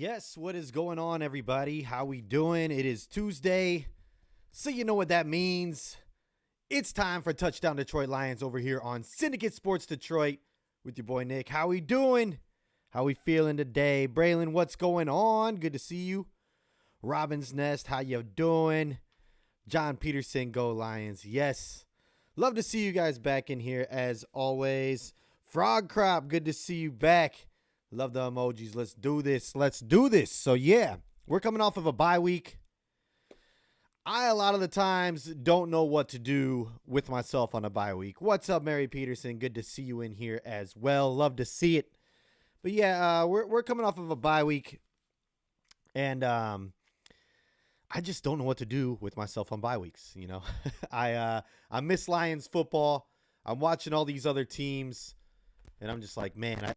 Yes, what is going on, everybody? How we doing? It is Tuesday, so you know what that means. It's time for Touchdown Detroit Lions over here on Syndicate Sports Detroit with your boy Nick. How we doing? How we feeling today? Braylon, what's going on? Good to see you. Robin's Nest, how you doing? John Peterson, go Lions. Yes, love to see you guys back in here as always. Frog Crop, good to see you back. Love the emojis. Let's do this. Let's do this. So, yeah, we're coming off of a bye week. I, a lot of the times, don't know what to do with myself on a bye week. What's up, Mary Peterson? Good to see you in here as well. Love to see it. But, yeah, we're coming off of a bye week. And I just don't know what to do with myself on bye weeks, you know. I miss Lions football. I'm watching all these other teams. And I'm just like, man,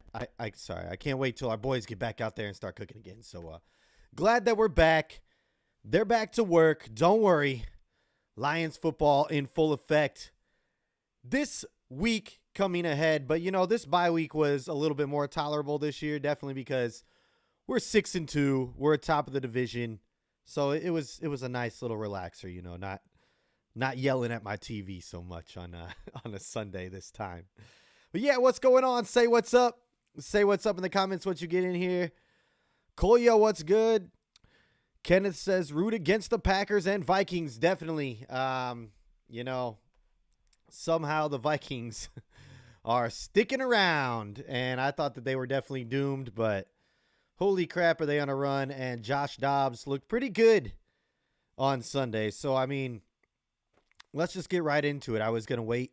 sorry, I can't wait till our boys get back out there and start cooking again. So glad that we're back. They're back to work. Don't worry. Lions football in full effect. This week coming ahead, but, you know, this bye week was a little bit more tolerable this year, definitely because we're 6-2. We're atop of the division. So it was a nice little relaxer, you know, not yelling at my TV so much on a Sunday this time. But yeah, what's going on? Say what's up. Say what's up in the comments, what you get in here. Kolya, what's good? Kenneth says, root against the Packers and Vikings. Definitely. You know, somehow the Vikings are sticking around. And I thought that they were definitely doomed. But holy crap, are they on a run. And Josh Dobbs looked pretty good on Sunday. So, I mean, let's just get right into it. I was going to wait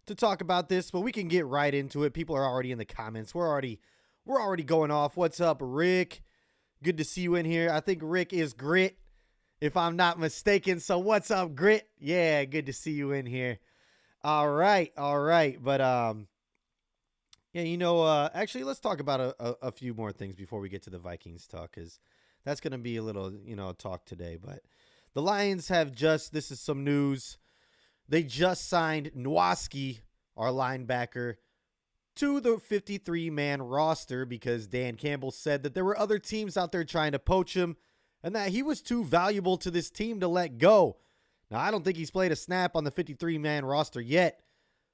to talk about this, but we can get right into it. People are already in the comments. We're already going off. What's up, Rick? Good to see you in here. I think Rick is Grit, if I'm not mistaken. So what's up, Grit? Yeah, good to see you in here. All right. But yeah, you know, actually, let's talk about a few more things before we get to the Vikings talk, because that's going to be a little, you know, talk today. But the Lions have this is some news. They just signed Nwoski, our linebacker, to the 53-man roster because Dan Campbell said that there were other teams out there trying to poach him and that he was too valuable to this team to let go. Now, I don't think he's played a snap on the 53-man roster yet.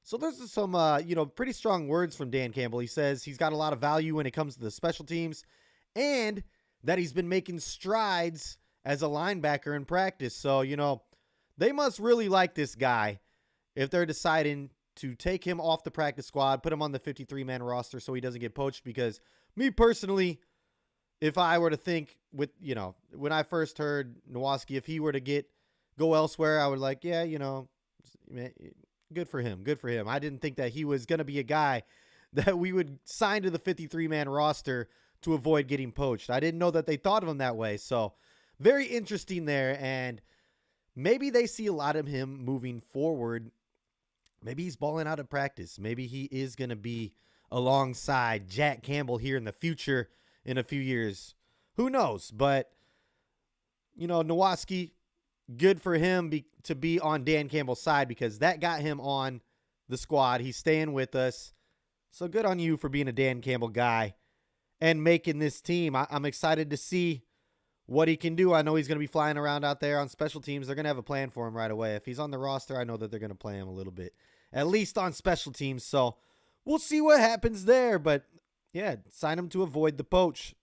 So there's some, you know, pretty strong words from Dan Campbell. He says he's got a lot of value when it comes to the special teams and that he's been making strides as a linebacker in practice. So, you know, they must really like this guy if they're deciding to take him off the practice squad, put him on the 53-man roster so he doesn't get poached. Because me personally, if I were to think with, you know, when I first heard Nwoski, if he were to go elsewhere, I would like, yeah, you know, good for him. Good for him. I didn't think that he was going to be a guy that we would sign to the 53-man roster to avoid getting poached. I didn't know that they thought of him that way. So very interesting there. And maybe they see a lot of him moving forward. Maybe he's balling out of practice. Maybe he is going to be alongside Jack Campbell here in the future in a few years. Who knows? But, you know, Nwoski, good for him to be on Dan Campbell's side because that got him on the squad. He's staying with us. So good on you for being a Dan Campbell guy and making this team. I'm excited to see what he can do. I know he's going to be flying around out there on special teams. They're going to have a plan for him right away. If he's on the roster, I know that they're going to play him a little bit, at least on special teams. So we'll see what happens there. But yeah, sign him to avoid the poach.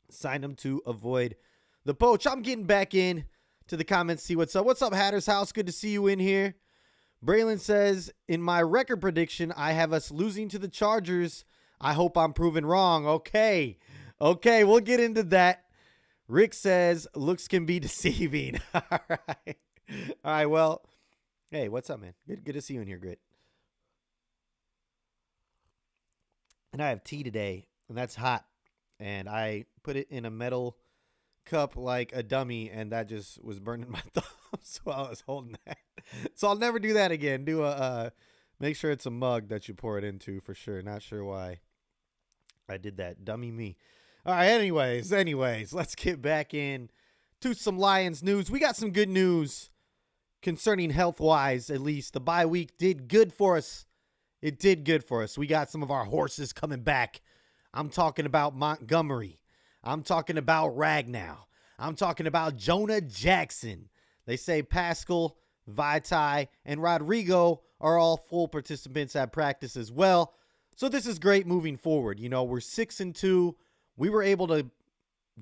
Sign him to avoid the poach. I'm getting back in to the comments, see what's up. What's up, Hatter's House? Good to see you in here. Braylon says, in my record prediction, I have us losing to the Chargers. I hope I'm proven wrong. Okay, we'll get into that. Rick says, looks can be deceiving. All right. Well, hey, what's up, man? Good to see you in here, Grit. And I have tea today, and that's hot. And I put it in a metal cup like a dummy, and that just was burning my thumbs while I was holding that. So I'll never do that again. Make sure it's a mug that you pour it into for sure. Not sure why I did that. Dummy me. All right, anyways, let's get back in to some Lions news. We got some good news concerning health-wise, at least. The bye week did good for us. It did good for us. We got some of our horses coming back. I'm talking about Montgomery. I'm talking about Ragnow. I'm talking about Jonah Jackson. They say Pascal, Vitae, and Rodrigo are all full participants at practice as well. So this is great moving forward. We're 6-2. We were able to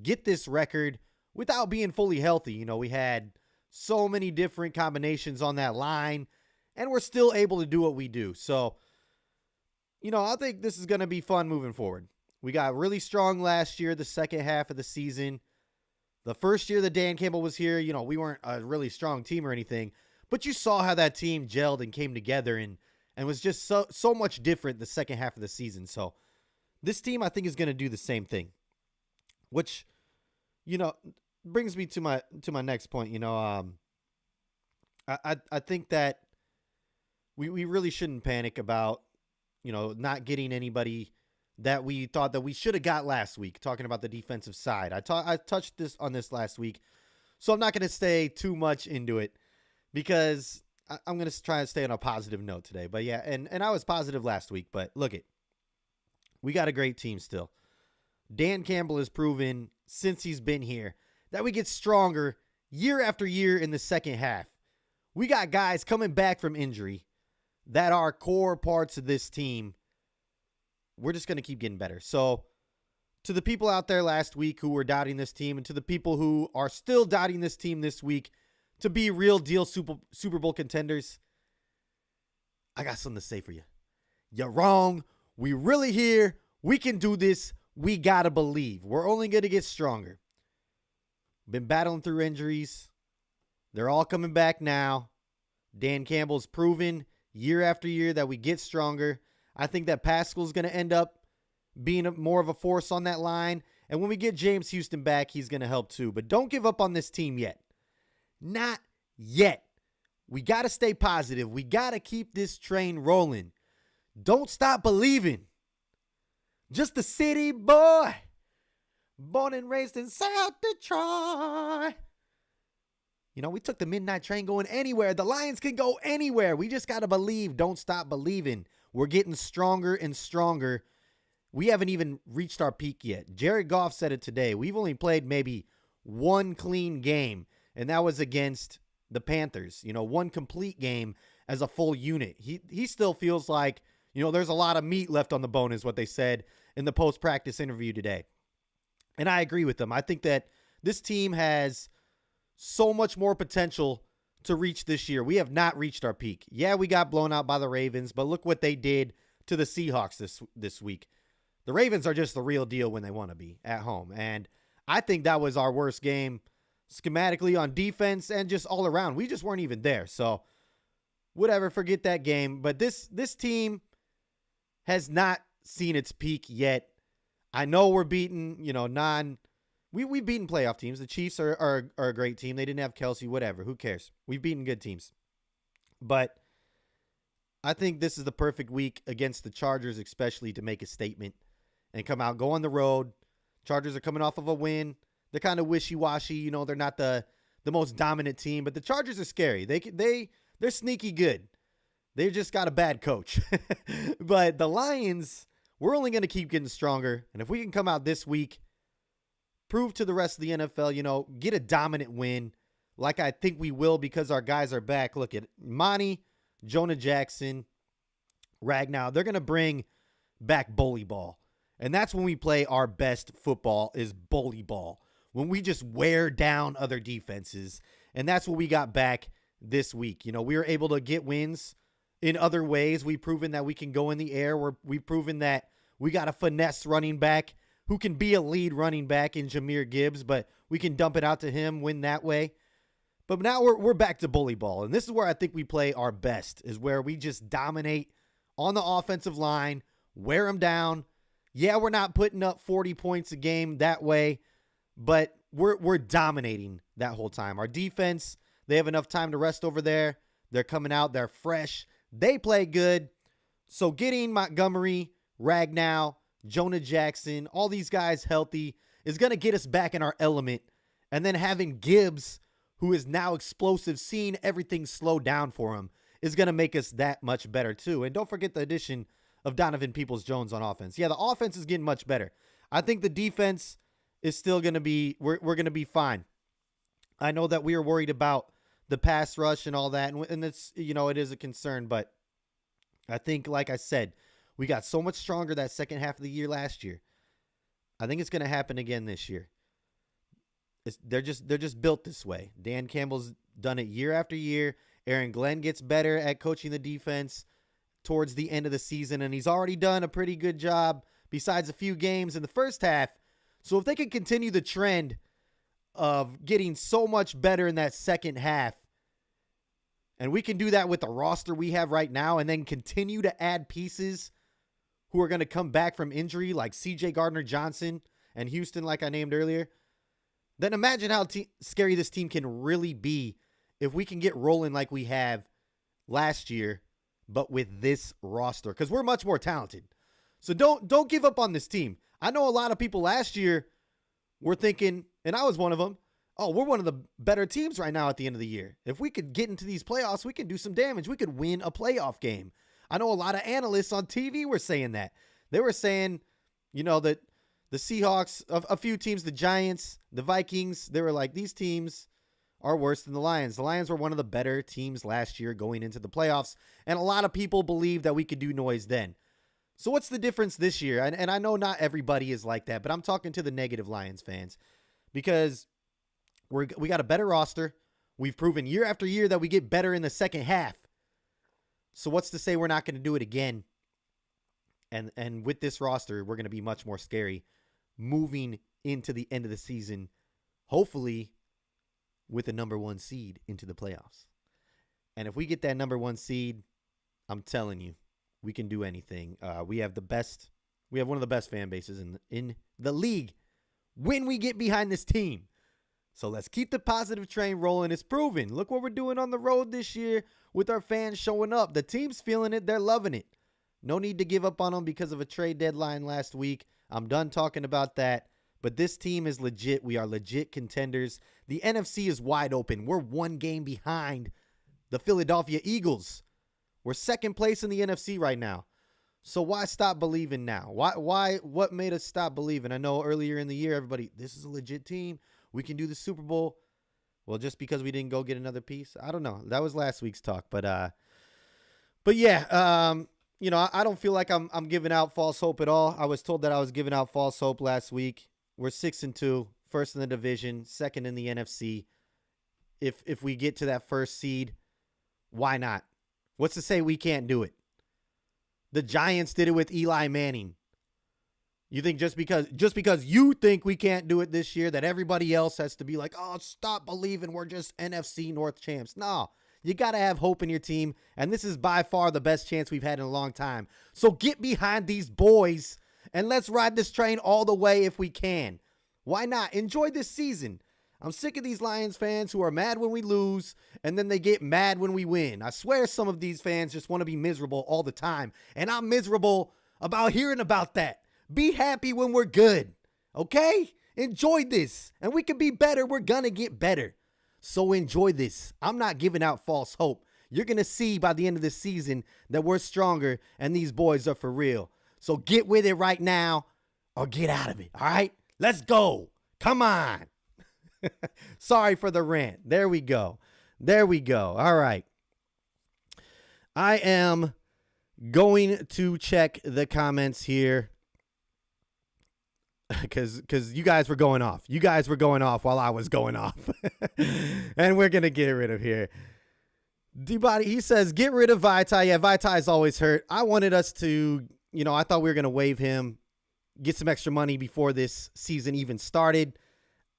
get this record without being fully healthy. We had so many different combinations on that line, and we're still able to do what we do. So, I think this is going to be fun moving forward. We got really strong last year, the second half of the season. The first year that Dan Campbell was here, we weren't a really strong team or anything, but you saw how that team gelled and came together and was just so much different the second half of the season. So this team, I think, is going to do the same thing, which, brings me to my next point. I think that we really shouldn't panic about, not getting anybody that we thought that we should have got last week, talking about the defensive side. I touched on this last week, so I'm not going to stay too much into it because I'm going to try and stay on a positive note today. But yeah, and I was positive last week, but we got a great team still. Dan Campbell has proven since he's been here that we get stronger year after year in the second half. We got guys coming back from injury that are core parts of this team. We're just going to keep getting better. So to the people out there last week who were doubting this team, and to the people who are still doubting this team this week to be real deal Super Bowl contenders, I got something to say for you. You're wrong. We really here. We can do this. We got to believe. We're only going to get stronger. Been battling through injuries. They're all coming back now. Dan Campbell's proven year after year that we get stronger. I think that Pascal's going to end up being more of a force on that line. And when we get James Houston back, he's going to help too. But don't give up on this team yet. Not yet. We got to stay positive. We got to keep this train rolling. Don't stop believing. Just a city boy, born and raised in South Detroit. We took the midnight train going anywhere. The Lions can go anywhere. We just got to believe. Don't stop believing. We're getting stronger and stronger. We haven't even reached our peak yet. Jared Goff said it today. We've only played maybe one clean game, and that was against the Panthers. One complete game as a full unit. He still feels like, there's a lot of meat left on the bone is what they said in the post-practice interview today. And I agree with them. I think that this team has so much more potential to reach this year. We have not reached our peak. Yeah, we got blown out by the Ravens, but look what they did to the Seahawks this week. The Ravens are just the real deal when they want to be at home. And I think that was our worst game schematically on defense and just all around. We just weren't even there. So whatever, forget that game. But this team has not seen its peak yet. I know we're beating, we've beaten playoff teams. The Chiefs are a great team. They didn't have Kelsey, whatever. Who cares? We've beaten good teams. But I think this is the perfect week against the Chargers, especially to make a statement and come out, go on the road. Chargers are coming off of a win. They're kind of wishy-washy. They're not the most dominant team, but the Chargers are scary. They're sneaky good. They just got a bad coach. But the Lions, we're only going to keep getting stronger. And if we can come out this week, prove to the rest of the NFL, get a dominant win like I think we will because our guys are back. Look at Monty, Jonah Jackson, Ragnow. They're going to bring back bully ball. And that's when we play our best football is bully ball. When we just wear down other defenses. And that's what we got back this week. We were able to get wins in other ways. We've proven that we can go in the air. We've proven that we got a finesse running back who can be a lead running back in Jahmyr Gibbs, but we can dump it out to him, win that way. But now we're back to bully ball, and this is where I think we play our best, is where we just dominate on the offensive line, wear them down. Yeah, we're not putting up 40 points a game that way, but we're dominating that whole time. Our defense, they have enough time to rest over there. They're coming out. They're fresh. They play good. So getting Montgomery, Ragnow, Jonah Jackson, all these guys healthy is going to get us back in our element. And then having Gibbs, who is now explosive, seeing everything slow down for him, is going to make us that much better too. And don't forget the addition of Donovan Peoples-Jones on offense. Yeah, the offense is getting much better. I think the defense is still going to be, we're going to be fine. I know that we are worried about the pass rush and all that, and it's, it is a concern, but I think, like I said, we got so much stronger that second half of the year last year. I think it's going to happen again this year. They're just built this way. Dan Campbell's done it year after year. Aaron Glenn gets better at coaching the defense towards the end of the season, and he's already done a pretty good job besides a few games in the first half. So if they can continue the trend of getting so much better in that second half, and we can do that with the roster we have right now and then continue to add pieces who are going to come back from injury like C.J. Gardner-Johnson and Houston, like I named earlier, then imagine how scary this team can really be if we can get rolling like we have last year, but with this roster, because we're much more talented. So don't give up on this team. I know a lot of people last year were thinking, and I was one of them, oh, we're one of the better teams right now at the end of the year. If we could get into these playoffs, we can do some damage. We could win a playoff game. I know a lot of analysts on TV were saying that. They were saying, that the Seahawks, a few teams, the Giants, the Vikings, they were like, these teams are worse than the Lions. The Lions were one of the better teams last year going into the playoffs, and a lot of people believed that we could do noise then. So what's the difference this year? And I know not everybody is like that, but I'm talking to the negative Lions fans because we got a better roster. We've proven year after year that we get better in the second half. So what's to say we're not going to do it again? And with this roster, we're going to be much more scary moving into the end of the season, hopefully with a number 1 seed into the playoffs. And if we get that number 1 seed, I'm telling you, we can do anything. We have one of the best fan bases in the league when we get behind this team. So let's keep the positive train rolling. It's proven. Look what we're doing on the road this year with our fans showing up. The team's feeling it. They're loving it. No need to give up on them because of a trade deadline last week. I'm done talking about that. But this team is legit. We are legit contenders. The NFC is wide open. We're 1 game behind the Philadelphia Eagles. We're second place in the NFC right now. So why stop believing now? What made us stop believing? I know earlier in the year, everybody, this is a legit team. We can do the Super Bowl. Well, just because we didn't go get another piece? I don't know. That was last week's talk. But yeah, I don't feel like I'm giving out false hope at all. I was told that I was giving out false hope last week. We're 6-2, first in the division, second in the NFC. If we get to that first seed, why not? What's to say we can't do it? The Giants did it with Eli Manning. You think just because you think we can't do it this year that everybody else has to be like, oh, stop believing we're just NFC North champs? No, you got to have hope in your team, and this is by far the best chance we've had in a long time. So get behind these boys, and let's ride this train all the way if we can. Why not? Enjoy this season. I'm sick of these Lions fans who are mad when we lose, and then they get mad when we win. I swear some of these fans just want to be miserable all the time, and I'm miserable about hearing about that. Be happy when we're good, okay? Enjoy this, and we can be better. We're going to get better. So enjoy this. I'm not giving out false hope. You're going to see by the end of the season that we're stronger, and these boys are for real. So get with it right now or get out of it, all right? Let's go. Come on. Sorry for the rant. There we go. All right. I am going to check the comments here because you guys were going off. You guys were going off while I was going off. And we're going to get rid of here. D-Body, he says, get rid of Vaitai. Yeah, Vaitai's always hurt. I wanted us to, I thought we were going to waive him, get some extra money before this season even started.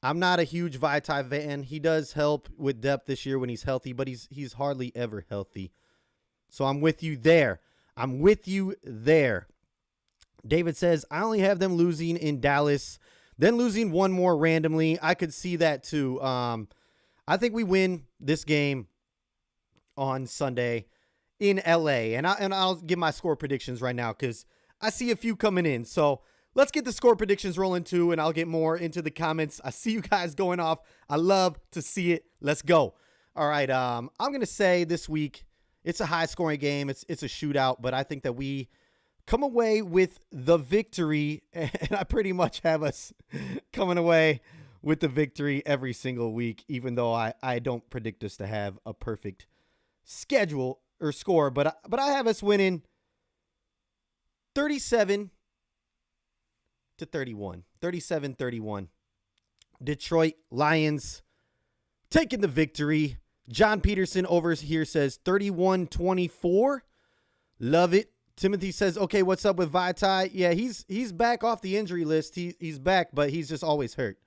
I'm not a huge Vaitai fan. He does help with depth this year when he's healthy, but he's hardly ever healthy. So I'm with you there. David says, I only have them losing in Dallas, then losing one more randomly. I could see that too. I think we win this game on Sunday in LA. And I'll give my score predictions right now because I see a few coming in. So let's get the score predictions rolling too, and I'll get more into the comments. I see you guys going off. I love to see it. Let's go. All right. I'm going to say this week it's a high-scoring game. It's a shootout, but I think that we come away with the victory. And I pretty much have us coming away with the victory every single week, even though I don't predict us to have a perfect schedule or score. But I have us winning 37 to 31. 37-31. Detroit Lions taking the victory. John Peterson over here says 31-24. Love it. Timothy says, okay, what's up with Vaitai? Yeah, he's back off the injury list. He's back, but he's just always hurt.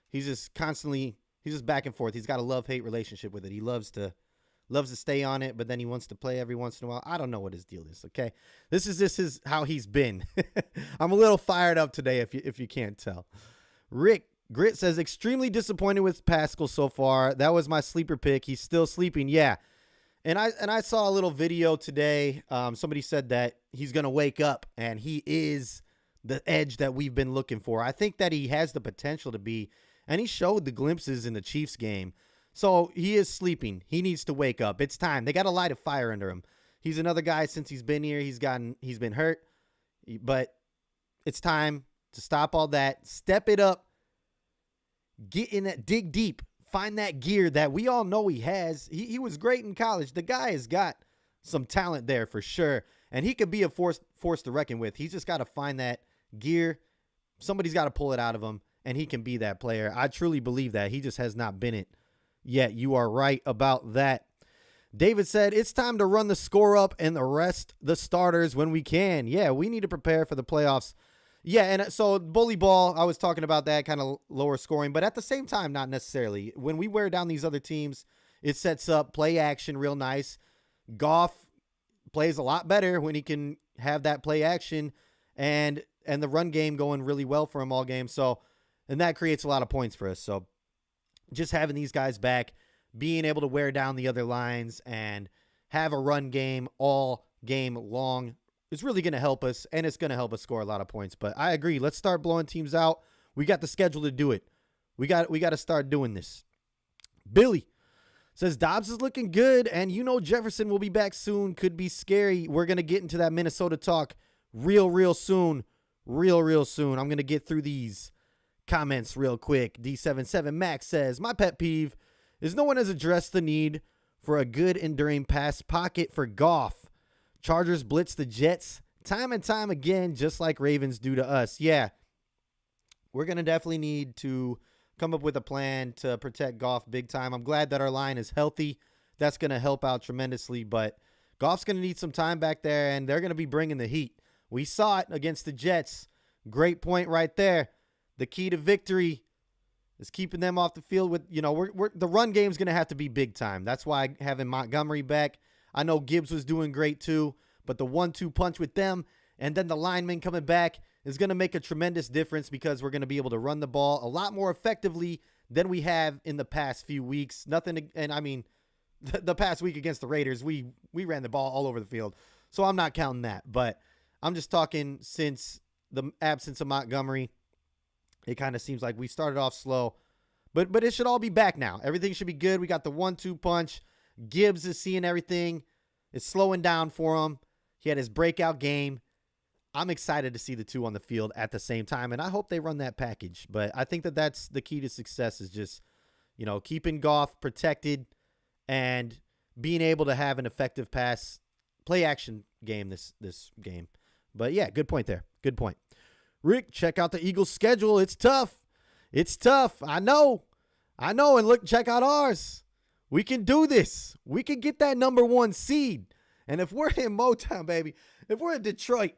He's just back and forth. He's got a love-hate relationship with it. He loves to stay on it, but then he wants to play every once in a while. I don't know what his deal is, okay? This is how he's been. I'm a little fired up today if you can't tell. Rick Grit says, extremely disappointed with Pascal so far. That was my sleeper pick. He's still sleeping. Yeah. And I saw a little video today. Somebody said that he's going to wake up, and he is the edge that we've been looking for. I think that he has the potential to be, and he showed the glimpses in the Chiefs game. So he is sleeping. He needs to wake up. It's time. They got to light a fire under him. He's another guy since he's been here. He's been hurt, but it's time to stop all that. Step it up. Get in that, dig deep, find that gear that we all know he has. He was great in college. The guy has got some talent there for sure, and he could be a force to reckon with. He's just got to find that gear. Somebody's got to pull it out of him, and he can be that player. I truly believe that. He just has not been it yet. You are right about that. David said, it's time to run the score up and rest the starters when we can. Yeah, we need to prepare for the playoffs. Yeah, and so bully ball, I was talking about that kind of lower scoring, but at the same time, not necessarily. When we wear down these other teams, it sets up play action real nice. Goff plays a lot better when he can have that play action and the run game going really well for him all game. So, and that creates a lot of points for us. So just having these guys back, being able to wear down the other lines and have a run game all game long, it's really going to help us, and it's going to help us score a lot of points. But I agree. Let's start blowing teams out. We got the schedule to do it. We got to start doing this. Billy says, Dobbs is looking good, and Jefferson will be back soon. Could be scary. We're going to get into that Minnesota talk real soon. Real soon. I'm going to get through these comments real quick. D77 Max says, my pet peeve is no one has addressed the need for a good enduring pass pocket for Goff. Chargers blitz the Jets time and time again, just like Ravens do to us. Yeah, we're going to definitely need to come up with a plan to protect Goff big time. I'm glad that our line is healthy. That's going to help out tremendously, but Goff's going to need some time back there, and they're going to be bringing the heat. We saw it against the Jets. Great point right there. The key to victory is keeping them off the field with, the run game's going to have to be big time. That's why having Montgomery back, I know Gibbs was doing great too, but the 1-2 punch with them and then the linemen coming back is going to make a tremendous difference because we're going to be able to run the ball a lot more effectively than we have in the past few weeks. The past week against the Raiders, we ran the ball all over the field, so I'm not counting that. But I'm just talking since the absence of Montgomery, it kind of seems like we started off slow, but it should all be back now. Everything should be good. We got the 1-2 punch. Gibbs is seeing everything. It's slowing down for him. He had his breakout game. I'm excited to see the two on the field at the same time, and I hope they run that package. But I think that that's the key to success is just, keeping Goff protected and being able to have an effective pass play action game this game. But, yeah, good point there. Good point. Rick, check out the Eagles' schedule. It's tough. I know. And look, check out ours. We can do this. We can get that number 1 seed. And if we're in Motown, baby, if we're in Detroit,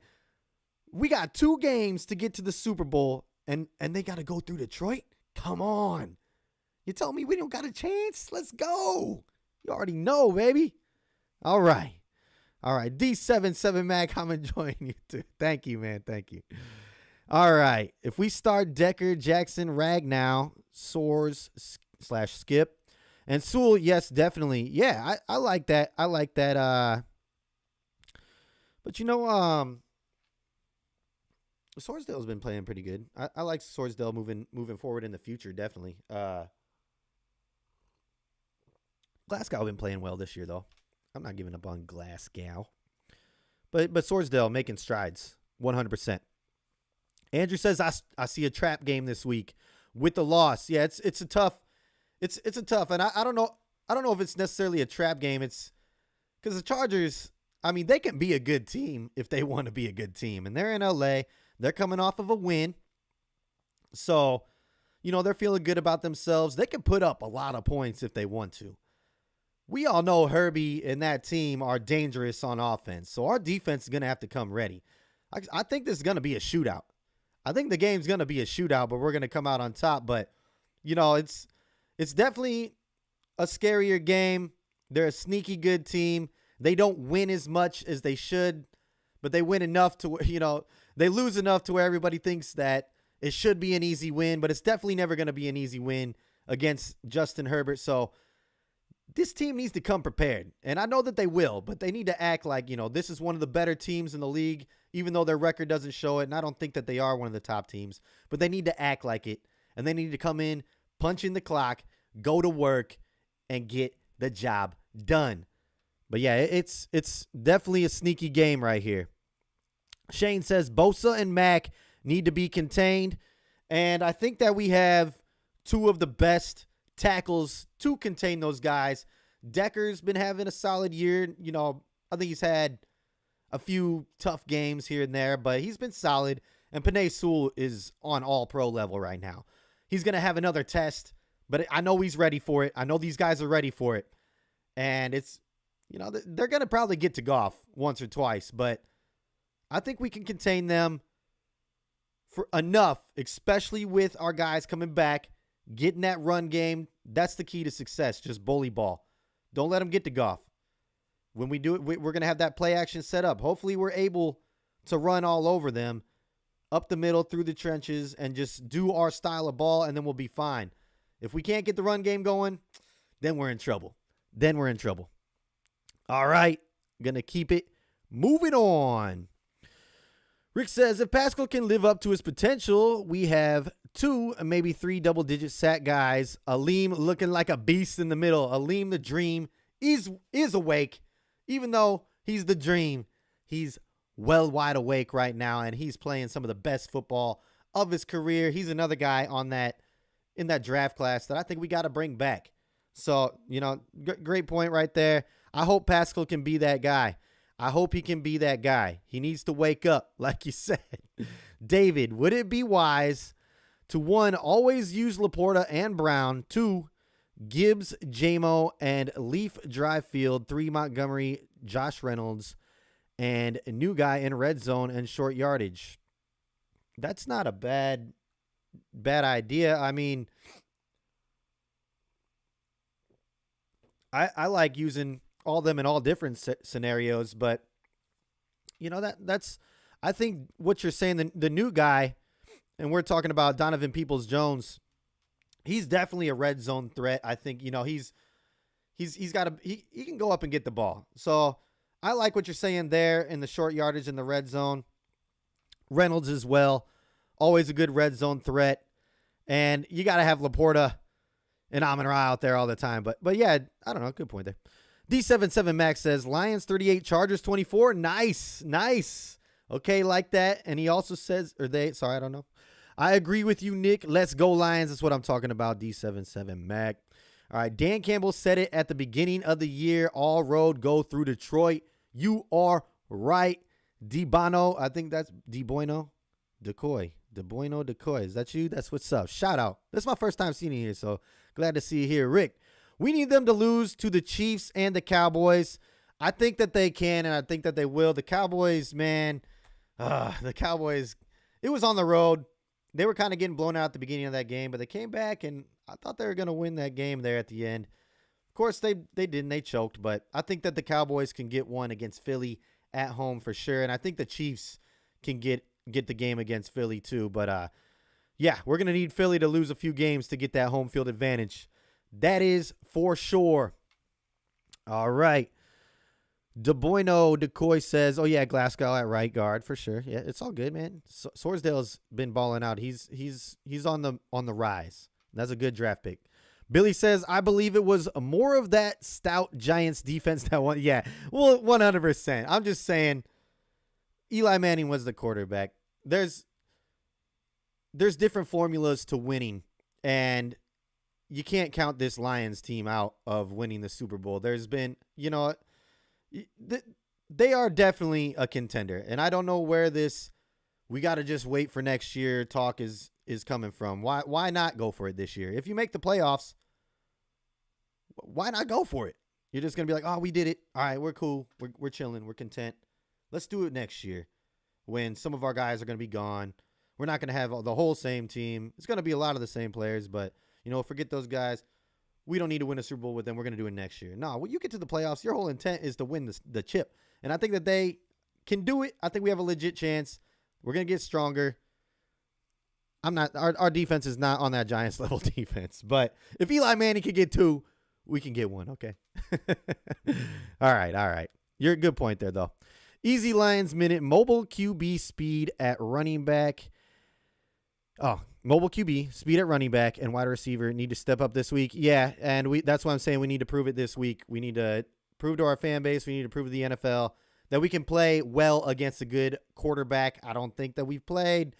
we got 2 games to get to the Super Bowl, and they got to go through Detroit? Come on. You tell me we don't got a chance? Let's go. You already know, baby. All right. D77 Mac, I'm enjoying you too. Thank you, man. Thank you. All right. If we start Decker, Jackson, Ragnow, Soares/Skip, and Sewell, yes, definitely. Yeah, I like that. But Sorsdale's been playing pretty good. I like Sorsdale moving forward in the future, definitely. Glasgow been playing well this year, though. I'm not giving up on Glasgow. But Swordsdale making strides, 100%. Andrew says I see a trap game this week with the loss. Yeah, it's a tough, it's a tough, and I don't know if it's necessarily a trap game. It's because the Chargers, I mean, they can be a good team if they want to be a good team, and they're in LA. They're coming off of a win, so they're feeling good about themselves. They can put up a lot of points if they want to. We all know Herbie and that team are dangerous on offense, so our defense is going to have to come ready. I think this is going to be a shootout. I think the game's going to be a shootout, but we're going to come out on top. But, it's definitely a scarier game. They're a sneaky good team. They don't win as much as they should, but they win enough to, they lose enough to where everybody thinks that it should be an easy win, but it's definitely never going to be an easy win against Justin Herbert. So this team needs to come prepared, and I know that they will, but they need to act like, this is one of the better teams in the league, even though their record doesn't show it, and I don't think that they are one of the top teams, but they need to act like it, and they need to come in, punch in the clock, go to work, and get the job done. But yeah, it's definitely a sneaky game right here. Shane says Bosa and Mack need to be contained, and I think that we have two of the best tackles to contain those guys. Decker's been having a solid year. I think he's had a few tough games here and there, but he's been solid. And Penei Sewell is on all-pro level right now. He's going to have another test, but I know he's ready for it. I know these guys are ready for it. And it's, they're going to probably get to Goff once or twice, but I think we can contain them for enough, especially with our guys coming back, getting that run game. That's the key to success. Just bully ball. Don't let them get to Goff. When we do it, we're going to have that play action set up. Hopefully we're able to run all over them, up the middle, through the trenches, and just do our style of ball, and then we'll be fine. If we can't get the run game going, then we're in trouble. All right. Going to keep it moving on. Rick says, if Pascal can live up to his potential, we have 2, maybe 3 double-digit sack guys. Aleem looking like a beast in the middle. Aleem the dream is awake. Even though he's the dream, he's well wide awake right now, and he's playing some of the best football of his career. He's another guy in that draft class that I think we got to bring back. So, great point right there. I hope Pascal can be that guy. I hope he can be that guy. He needs to wake up, like you said. David, would it be wise to 1, always use Laporta and Brown, 2, Gibbs, Jamo, and Leaf Dryfield, 3, Montgomery, Josh Reynolds, and a new guy in red zone and short yardage? That's not a bad idea. I mean, I like using all them in all different scenarios, but that's I think what you're saying, the new guy, and we're talking about Donovan Peoples-Jones, he's definitely a red zone threat. I think he can go up and get the ball. So I like what you're saying there in the short yardage in the red zone. Reynolds as well, always a good red zone threat, and you got to have Laporta and Amon-Ra out there all the time. But yeah, I don't know. Good point there. D77 Max says, Lions 38, Chargers 24. Nice. Okay, like that. And he also says, I don't know. I agree with you, Nick. Let's go Lions. That's what I'm talking about, D77 Mac. All right, Dan Campbell said it at the beginning of the year. All road go through Detroit. You are right. DeBono, I think that's DeBoino. Decoy. Is that you? That's what's up. Shout out. That's my first time seeing you here, so glad to see you here. Rick, we need them to lose to the Chiefs and the Cowboys. I think that they can, and I think that they will. The Cowboys, man, it was on the road. They were kind of getting blown out at the beginning of that game, but they came back, and I thought they were going to win that game there at the end. Of course, they didn't. They choked, but I think that the Cowboys can get one against Philly at home for sure, and I think the Chiefs can get the game against Philly too. But, yeah, we're going to need Philly to lose a few games to get that home field advantage. That is for sure. All right. Decoy says, oh, yeah, Glasgow at right guard for sure. Yeah, it's all good, man. Sorsdale's been balling out. He's on the rise. That's a good draft pick. Billy says, I believe it was more of that stout Giants defense that won. Yeah, well, 100%. I'm just saying, Eli Manning was the quarterback, there's different formulas to winning, and you can't count this Lions team out of winning the Super Bowl. There's been, they are definitely a contender, and I don't know where this we got to just wait for next year talk is coming from. Why not go for it this year? If you make the playoffs, why not go for it? You're just going to be like, oh, we did it. All right, we're cool. We're chilling. We're content. Let's do it next year when some of our guys are going to be gone. We're not going to have the whole same team. It's going to be a lot of the same players, but, forget those guys. We don't need to win a Super Bowl with them. We're going to do it next year. No, when you get to the playoffs, your whole intent is to win the chip. And I think that they can do it. I think we have a legit chance. We're going to get stronger. Our defense is not on that Giants level defense, but if Eli Manning can get 2, we can get 1. Okay. All right. You're a good point there though. Easy Lions minute, mobile QB speed at running back. Oh, mobile QB speed at running back and wide receiver need to step up this week. Yeah. And that's why I'm saying we need to prove it this week. We need to prove to our fan base. We need to prove to the NFL that we can play well against a good quarterback. I don't think that we've played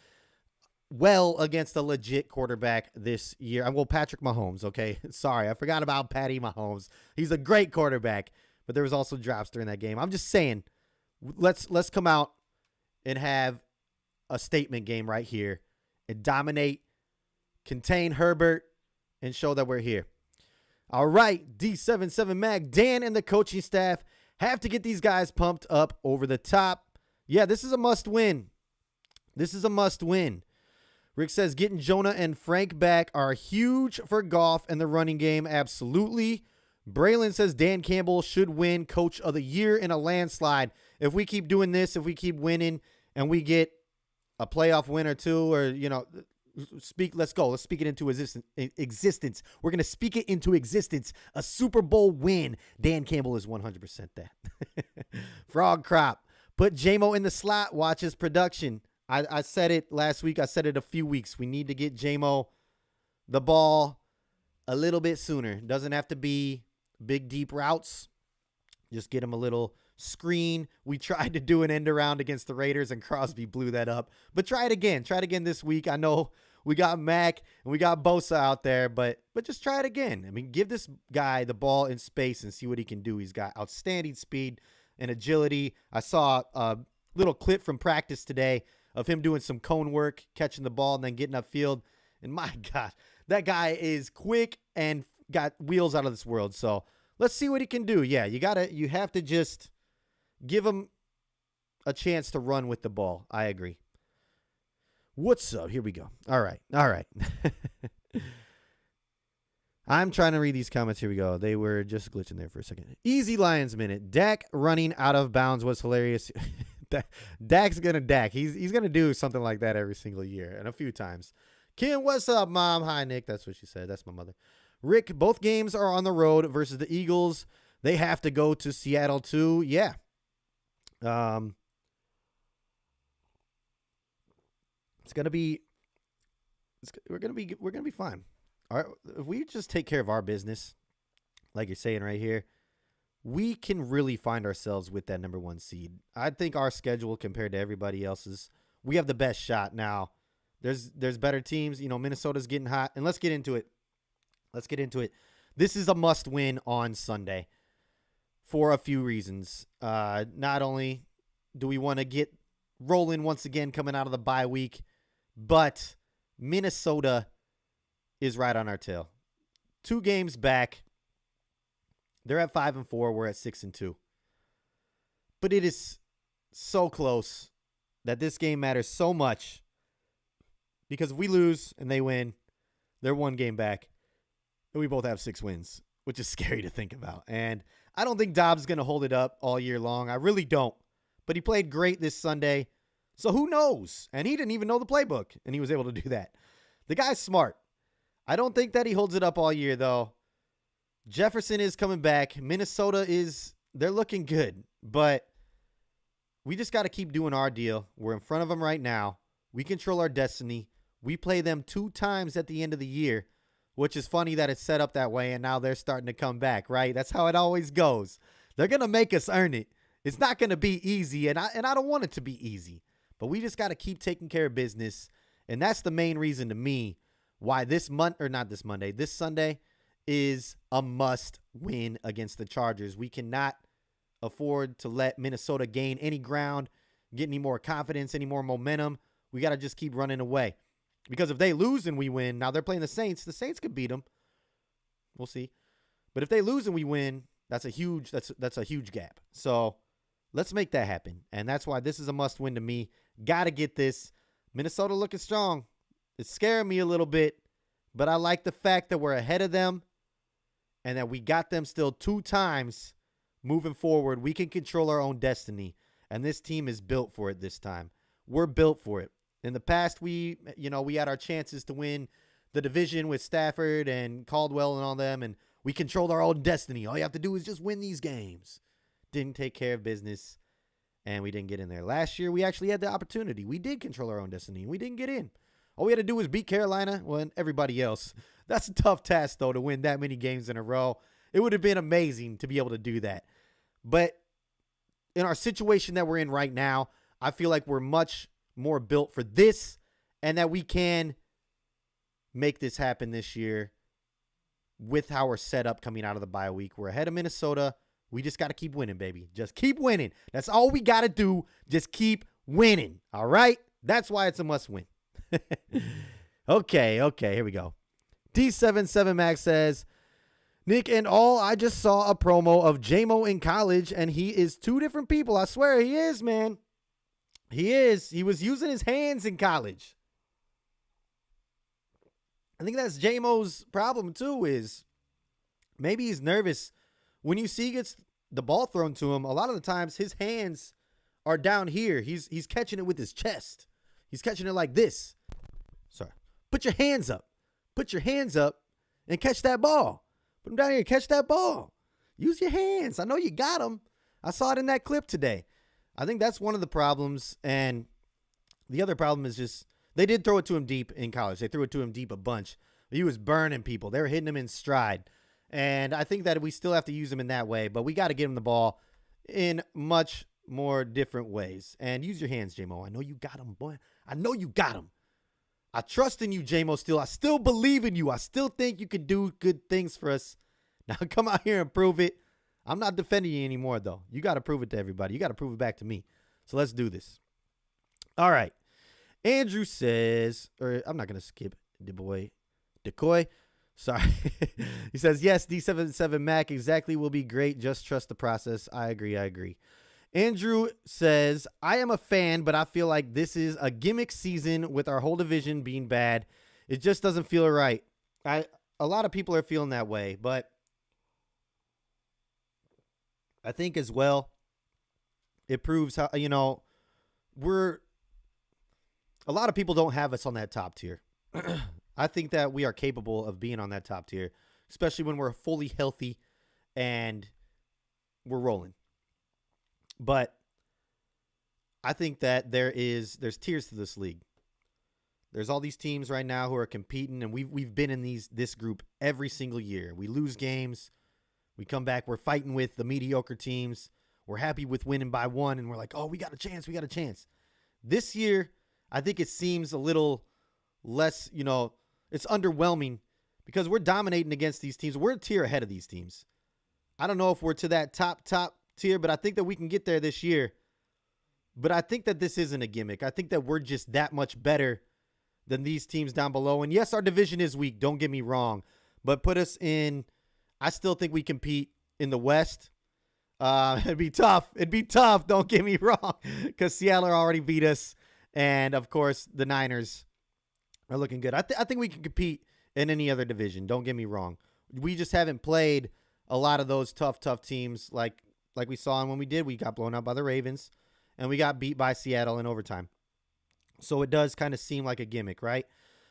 well against a legit quarterback this year. Well, Patrick Mahomes, okay? Sorry, I forgot about Patty Mahomes. He's a great quarterback, but there was also drops during that game. I'm just saying, let's come out and have a statement game right here and dominate, contain Herbert, and show that we're here. All right, D77 Mag, Dan and the coaching staff have to get these guys pumped up over the top. Yeah, this is a must win. Rick says getting Jonah and Frank back are huge for Goff and the running game. Absolutely. Braylon says Dan Campbell should win Coach of the Year in a landslide. If we keep doing this, if we keep winning and we get a playoff win or 2 or, let's go. Let's speak it into existence. We're going to speak it into existence. A Super Bowl win. Dan Campbell is 100% that. Frog Crop. Put JMO in the slot. Watch his production. I said it last week. I said it a few weeks. We need to get JMO the ball a little bit sooner. Doesn't have to be big, deep routes. Just get him a little screen. We tried to do an end around against the Raiders, and Crosby blew that up. But try it again. Try it again this week. I know we got Mac and we got Bosa out there, but just try it again. I mean, give this guy the ball in space and see what he can do. He's got outstanding speed and agility. I saw a little clip from practice today of him doing some cone work, catching the ball, and then getting upfield. And my God, that guy is quick and got wheels out of this world. So let's see what he can do. Yeah, you have to just give him a chance to run with the ball. I agree. What's up? Here we go. All right. I'm trying to read these comments. Here we go. They were just glitching there for a second. Easy Lions minute. Dak running out of bounds was hilarious. Dak's gonna Dak. He's gonna do something like that every single year and a few times. Kim, what's up, Mom? Hi, Nick. That's what she said. That's my mother. Rick, both games are on the road versus the Eagles. They have to go to Seattle too. Yeah. We're gonna be fine. All right, if we just take care of our business, like you're saying right here, we can really find ourselves with that number 1 seed. I think our schedule compared to everybody else's, we have the best shot now. There's better teams. Minnesota's getting hot, and let's get into it. This is a must win on Sunday for a few reasons. Not only do we want to get rolling once again coming out of the bye week, but Minnesota is right on our tail. 2 games back. They're at 5-4. We're at 6-2. But it is so close that this game matters so much, because if we lose and they win, they're 1 game back, and we both have 6 wins, which is scary to think about. And I don't think Dobbs is going to hold it up all year long. I really don't. But he played great this Sunday, so who knows? And he didn't even know the playbook, and he was able to do that. The guy's smart. I don't think that he holds it up all year, though. Jefferson is coming back. Minnesota they're looking good, but we just got to keep doing our deal. We're in front of them right now. We control our destiny. We play them 2 times at the end of the year, which is funny that it's set up that way, and now they're starting to come back, right? That's how it always goes. They're going to make us earn it. It's not going to be easy, and I don't want it to be easy. But we just got to keep taking care of business, and that's the main reason to me why this Sunday is a must win against the Chargers. We cannot afford to let Minnesota gain any ground, get any more confidence, any more momentum. We got to just keep running away. Because if they lose and we win, now they're playing the Saints could beat them. We'll see. But if they lose and we win, that's a huge gap. So let's make that happen. And that's why this is a must win to me. Got to get this. Minnesota looking strong. It's scaring me a little bit, but I like the fact that we're ahead of them and that we got them still 2 times moving forward. We can control our own destiny, and this team is built for it this time. We're built for it. In the past, we had our chances to win the division with Stafford and Caldwell and all them, and we controlled our own destiny. All you have to do is just win these games. Didn't take care of business, and we didn't get in there. Last year, we actually had the opportunity. We did control our own destiny, and we didn't get in. All we had to do was beat Carolina and everybody else. That's a tough task, though, to win that many games in a row. It would have been amazing to be able to do that. But in our situation that we're in right now, I feel like we're much more built for this and that we can make this happen this year with how we're set up coming out of the bye week. We're ahead of Minnesota. We just got to keep winning, baby. Just keep winning. That's all we got to do. Just keep winning. All right? That's why it's a must win. Okay, here we go. D77 Max says, Nick and all, I just saw a promo of J-Mo in college, and he is 2 different people. I swear he is, man. He is. He was using his hands in college. I think that's J-Mo's problem, too, is maybe he's nervous. When you see he gets the ball thrown to him, a lot of the times his hands are down here. He's catching it with his chest. He's catching it like this. Sorry. Put your hands up. Put your hands up and catch that ball. Put them down here and catch that ball. Use your hands. I know you got them. I saw it in that clip today. I think that's one of the problems. And the other problem is just they did throw it to him deep in college. They threw it to him deep a bunch. He was burning people. They were hitting him in stride. And I think that we still have to use him in that way. But we got to get him the ball in much more different ways. And use your hands, J-Mo. I know you got him, boy. I know you got him. I trust in you, J-Mo, still. I still believe in you. I still think you can do good things for us. Now come out here and prove it. I'm not defending you anymore, though. You got to prove it to everybody. You got to prove it back to me. So let's do this. All right. Andrew says, or I'm not going to skip Decoy. Sorry. He says, yes, D77 Mac exactly will be great. Just trust the process. I agree. Andrew says, I am a fan, but I feel like this is a gimmick season with our whole division being bad. It just doesn't feel right. A lot of people are feeling that way, but I think as well, it proves how, a lot of people don't have us on that top tier. I think that we are capable of being on that top tier, especially when we're fully healthy and we're rolling. But I think that there's tiers to this league. There's all these teams right now who are competing, and we've been in this group every single year. We lose games, we come back, we're fighting with the mediocre teams. We're happy with winning by 1, and we're like, oh, we got a chance. This year, I think it seems a little less, it's underwhelming because we're dominating against these teams. We're a tier ahead of these teams. I don't know if we're to that top tier, but I think that we can get there this year. But I think that this isn't a gimmick. I think that we're just that much better than these teams down below. And yes, our division is weak. Don't get me wrong. But put us in, I still think we compete in the West. It'd be tough. Don't get me wrong. Because Seattle already beat us. And, of course, the Niners are looking good. I think we can compete in any other division. Don't get me wrong. We just haven't played a lot of those tough teams like we saw. And when we did, we got blown out by the Ravens. And we got beat by Seattle in overtime. So it does kind of seem like a gimmick, right?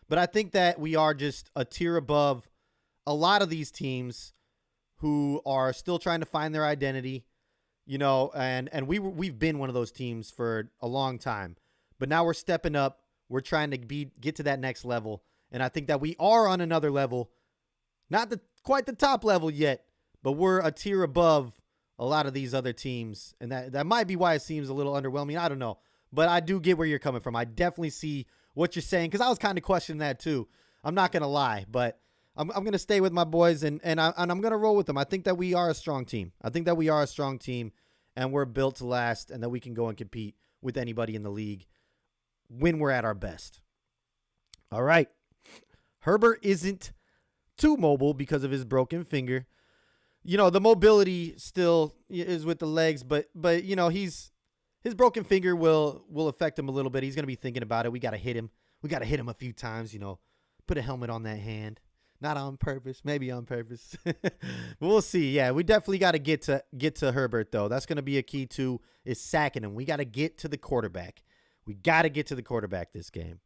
But I think that we are just a tier above a lot of these teams who are still trying to find their identity, and we've been one of those teams for a long time. But now we're stepping up. We're trying to get to that next level. And I think that we are on another level. Not quite the top level yet, but we're a tier above a lot of these other teams, and that might be why it seems a little underwhelming. I don't know. But I do get where you're coming from. I definitely see what you're saying, because I was kind of questioning that too. I'm not going to lie, but I'm going to stay with my boys, and I'm going to roll with them. I think that we are a strong team. And we're built to last, and that we can go and compete with anybody in the league when we're at our best. All right. Herbert isn't too mobile because of his broken finger. The mobility still is with the legs, but his broken finger will affect him a little bit. He's going to be thinking about it. We got to hit him. We got to hit him a few times, put a helmet on that hand. Not on purpose, maybe on purpose. We'll see. Yeah, we definitely got to get to Herbert, though. That's going to be a key to is sacking him. We got to get to the quarterback. We got to get to the quarterback this game.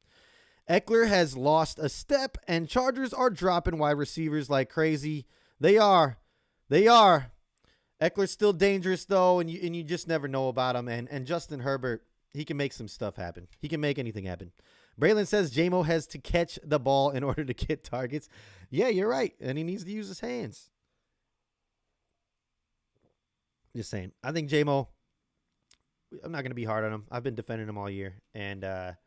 Eckler has lost a step, and Chargers are dropping wide receivers like crazy. They are. Eckler's still dangerous, though, and you just never know about him. And Justin Herbert, he can make some stuff happen. He can make anything happen. Braylon says J-Mo has to catch the ball in order to get targets. Yeah, you're right. And he needs to use his hands. Just saying. I think J-Mo, I'm not going to be hard on him. I've been defending him all year. And I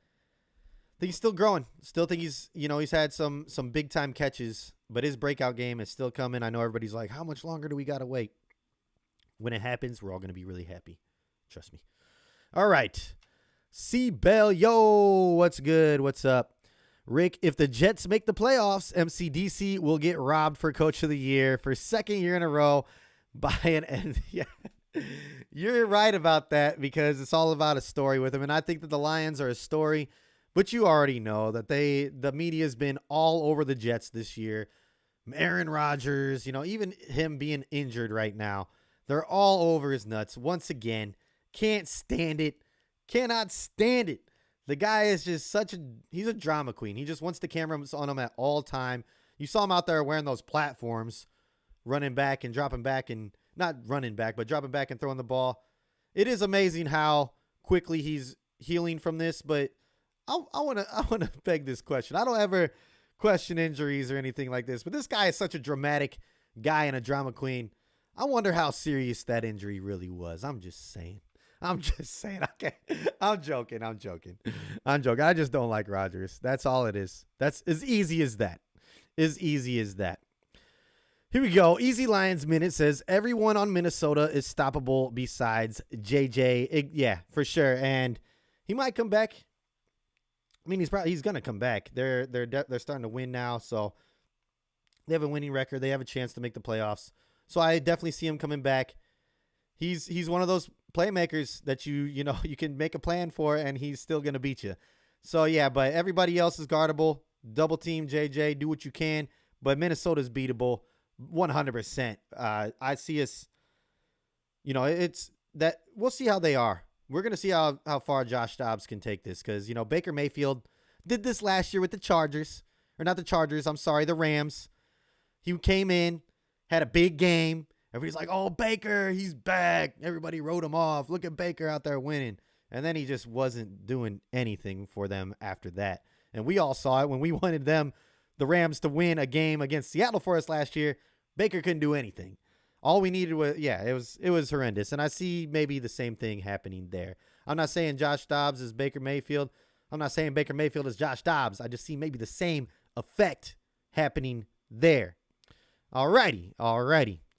think he's still growing. Still think he's had some big-time catches. But his breakout game is still coming. I know everybody's like, how much longer do we got to wait? When it happens, we're all going to be really happy. Trust me. All right. C. Bell, yo, what's good? What's up? Rick, if the Jets make the playoffs, MCDC will get robbed for Coach of the Year for second year in a row by yeah, you're right about that, because it's all about a story with him. And I think that the Lions are a story, but you already know that the media's been all over the Jets this year. Aaron Rodgers, even him being injured right now, they're all over his nuts once again. Can't stand it. Cannot stand it. The guy is just he's a drama queen. He just wants the cameras on him at all time. You saw him out there wearing those platforms, running back and dropping back, and not running back, but dropping back and throwing the ball. It is amazing how quickly he's healing from this, but I want to beg this question. I don't ever question injuries or anything like this, but this guy is such a dramatic guy and a drama queen. I wonder how serious that injury really was. I'm just saying. Okay. I'm joking. I just don't like Rodgers. That's all it is. That's as easy as that. Here we go. Easy Lions Minute says everyone on Minnesota is stoppable besides JJ. Yeah, for sure. And he might come back. I mean, he's going to come back. They're starting to win now, so they have a winning record. They have a chance to make the playoffs. So I definitely see him coming back. He's one of those playmakers that you can make a plan for, and he's still going to beat you. So, yeah, but everybody else is guardable. Double team JJ, do what you can. But Minnesota's beatable 100%. I see us, it's that we'll see how they are. We're going to see how far Josh Dobbs can take this, because, Baker Mayfield did this last year with the Chargers. Or not the Chargers, I'm sorry, the Rams. He came in, had a big game. Everybody's like, oh, Baker, he's back. Everybody wrote him off. Look at Baker out there winning. And then he just wasn't doing anything for them after that. And we all saw it when we wanted the Rams, to win a game against Seattle for us last year. Baker couldn't do anything. All we needed was, it was horrendous. And I see maybe the same thing happening there. I'm not saying Josh Dobbs is Baker Mayfield. I'm not saying Baker Mayfield is Josh Dobbs. I just see maybe the same effect happening there. All righty.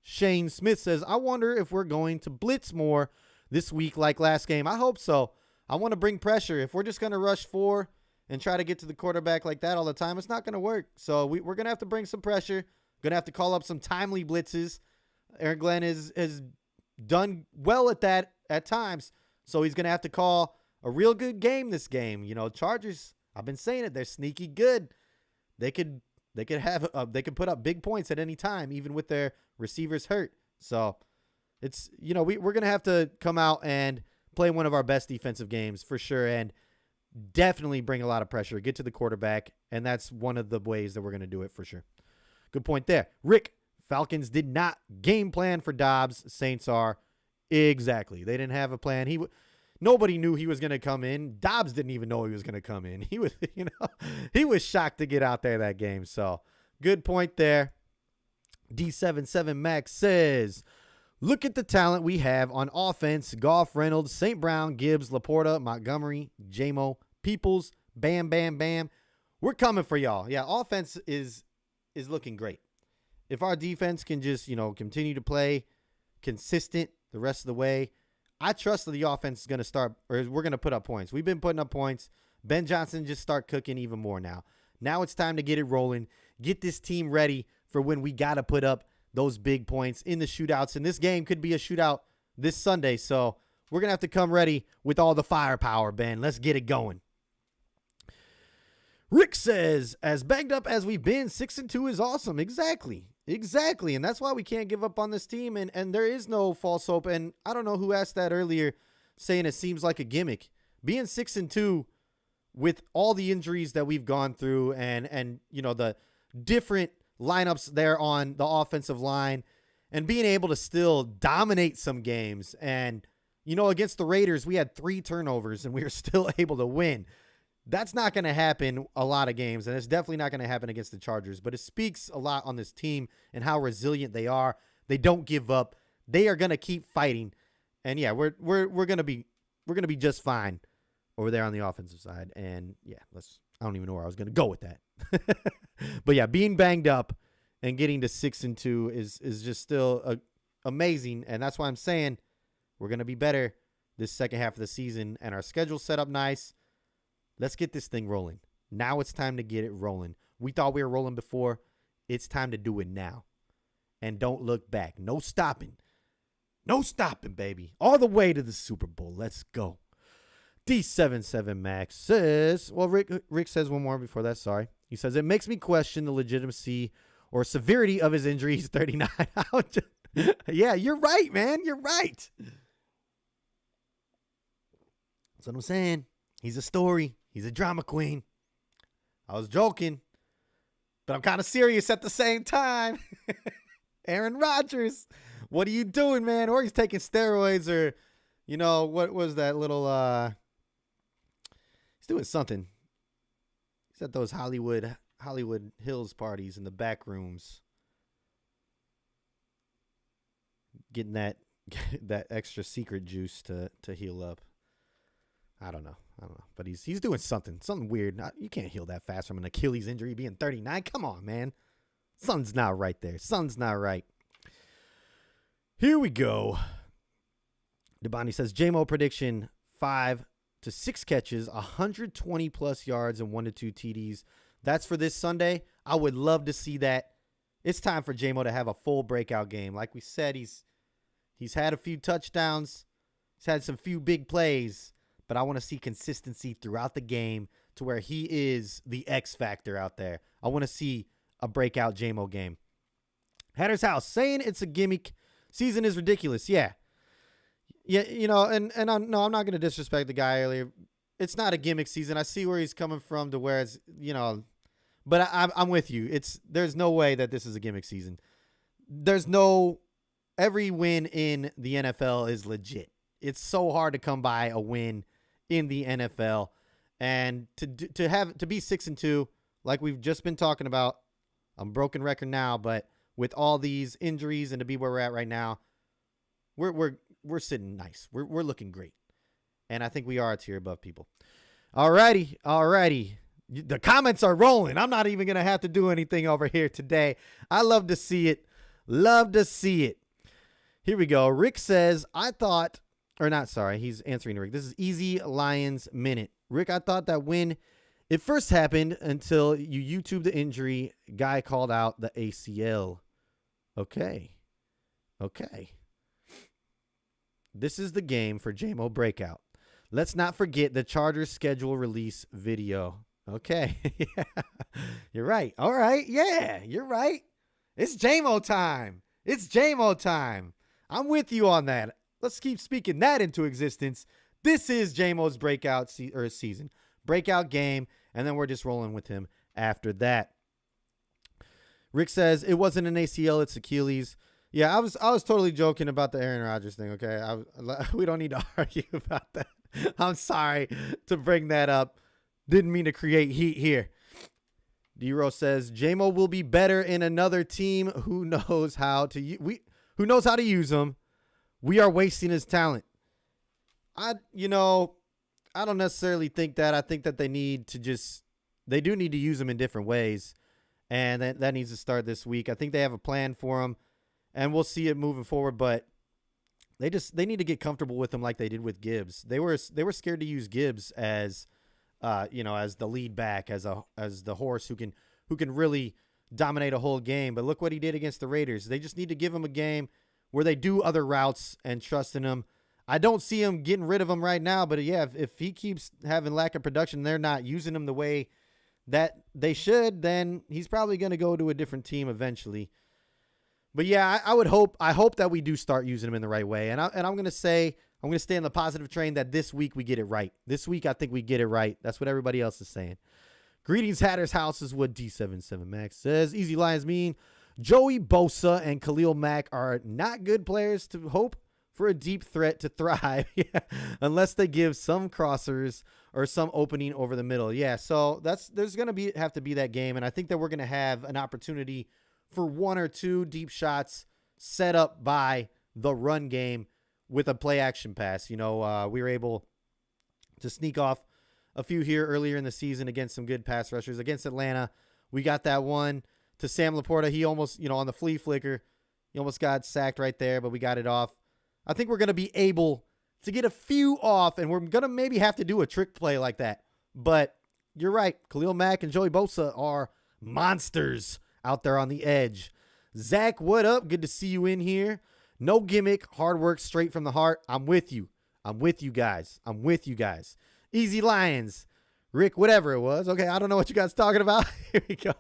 Shane Smith says, I wonder if we're going to blitz more this week like last game. I hope so. I want to bring pressure. If we're just going to rush 4 and try to get to the quarterback like that all the time, it's not going to work. So we're going to have to bring some pressure. Going to have to call up some timely blitzes. Aaron Glenn has done well at that at times. So he's going to have to call a real good game this game. Chargers, I've been saying it, they're sneaky good. They could put up big points at any time, even with their receivers hurt. So it's, we're going to have to come out and play one of our best defensive games for sure. And definitely bring a lot of pressure, get to the quarterback. And that's one of the ways that we're going to do it for sure. Good point there. Rick, Falcons did not game plan for Dobbs. Saints are. Exactly. They didn't have a plan. Nobody knew he was going to come in. Dobbs didn't even know he was going to come in. He was, he was shocked to get out there that game. So good point there. D77 Max says, Look at the talent we have on offense. Goff, Reynolds, St. Brown, Gibbs, Laporta, Montgomery, Jamo, Peoples, Bam, Bam, Bam. We're coming for y'all. Yeah, offense is looking great. If our defense can just, continue to play consistent the rest of the way, I trust that the offense is going to start, or we're going to put up points. We've been putting up points. Ben Johnson just start cooking even more now. Now it's time to get it rolling. Get this team ready for when we got to put up those big points in the shootouts. And this game could be a shootout this Sunday. So we're going to have to come ready with all the firepower, Ben. Let's get it going. Rick says, as banged up as we've been, 6-2 is awesome. Exactly. And that's why we can't give up on this team. And there is no false hope. And I don't know who asked that earlier, saying it seems like a gimmick. Being 6-2 with all the injuries that we've gone through and the different lineups there on the offensive line and being able to still dominate some games. And, against the Raiders, we had 3 turnovers and we were still able to win. That's not going to happen a lot of games, and it's definitely not going to happen against the Chargers. But it speaks a lot on this team and how resilient they are. They don't give up. They are going to keep fighting. And yeah, we're going to be just fine over there on the offensive side. And yeah, I don't even know where I was going to go with that. But yeah, being banged up and getting to 6-2 is just still amazing. And that's why I'm saying we're going to be better this second half of the season, and our schedule's set up nice. Let's get this thing rolling. Now it's time to get it rolling. We thought we were rolling before. It's time to do it now. And don't look back. No stopping. No stopping, baby. All the way to the Super Bowl. Let's go. D77 Max says, well, Rick says one more before that. Sorry. He says, it makes me question the legitimacy or severity of his injury. He's 39. Yeah, you're right, man. You're right. That's what I'm saying. He's a story. He's a drama queen. I was joking, but I'm kind of serious at the same time. Aaron Rodgers, what are you doing, man? Or he's taking steroids, or, what was that little, he's doing something. He's at those Hollywood Hills parties in the back rooms, getting that extra secret juice to heal up. I don't know. But he's doing something weird. You can't heal that fast from an Achilles injury being 39. Come on, man. Something's not right there. Something's not right. Here we go. Debani says, Jamo prediction, 5 to 6 catches, 120 plus yards, and 1 to 2 TDs. That's for this Sunday. I would love to see that. It's time for Jamo to have a full breakout game. Like we said, he's had a few touchdowns. He's had some few big plays. But I want to see consistency throughout the game to where he is the X factor out there. I want to see a breakout Jamo game. Hatter's House saying it's a gimmick season is ridiculous. Yeah. And I'm not going to disrespect the guy earlier. It's not a gimmick season. I see where he's coming from to where it's, but I'm with you. There's no way that this is a gimmick season. Every win in the NFL is legit. It's so hard to come by a win in the NFL, and to be 6-2, like we've just been talking about. I'm broken record now, but with all these injuries and to be where we're at right now, we're sitting nice. We're looking great, and I think we are a tier above people. Alrighty. The comments are rolling. I'm not even gonna have to do anything over here today. I love to see it. Here we go. Rick says, he's answering Rick. This is Easy Lions Minute. Rick, I thought that when it first happened until you YouTube the injury, guy called out the ACL. Okay. This is the game for Jamo breakout. Let's not forget the Chargers schedule release video. Okay. Yeah. You're right. All right. Yeah, you're right. It's Jamo time. I'm with you on that. Let's keep speaking that into existence. This is Jamo's breakout season. Breakout game, and then we're just rolling with him after that. Rick says, it wasn't an ACL, it's Achilles. Yeah, I was totally joking about the Aaron Rodgers thing, okay? We don't need to argue about that. I'm sorry to bring that up. Didn't mean to create heat here. D-Ro says, Jamo will be better in another team. Who knows how to use him? we are wasting his talent. I don't necessarily think that. I think that they do need to use him in different ways. And that needs to start this week. I think they have a plan for him, and we'll see it moving forward. But they need to get comfortable with him like they did with Gibbs. They were scared to use Gibbs as as the lead back, as the horse who can really dominate a whole game. But look what he did against the Raiders. They just need to give him a game where they do other routes and trust in him. I don't see him getting rid of him right now, but yeah, if he keeps having lack of production, they're not using him the way that they should, then he's probably going to go to a different team eventually. But yeah, I hope that we do start using him in the right way. And I'm going to stay on the positive train that this week we get it right. This week I think we get it right. That's what everybody else is saying. Greetings, Hatter's House is what D77 Max says. Easy Lions mean Joey Bosa and Khalil Mack are not good players to hope for a deep threat to thrive unless they give some crossers or some opening over the middle. Yeah, so there's going to have to be that game, and I think that we're going to have an opportunity for one or two deep shots set up by the run game with a play action pass. We were able to sneak off a few here earlier in the season against some good pass rushers. Against Atlanta, we got that one to Sam Laporta. He almost, on the flea flicker, he almost got sacked right there, but we got it off. I think we're going to be able to get a few off, and we're going to maybe have to do a trick play like that. But you're right. Khalil Mack and Joey Bosa are monsters out there on the edge. Zach, what up? Good to see you in here. No gimmick, hard work, straight from the heart. I'm with you. I'm with you guys. Easy Lions. Rick, whatever it was. Okay, I don't know what you guys talking about. Here we go.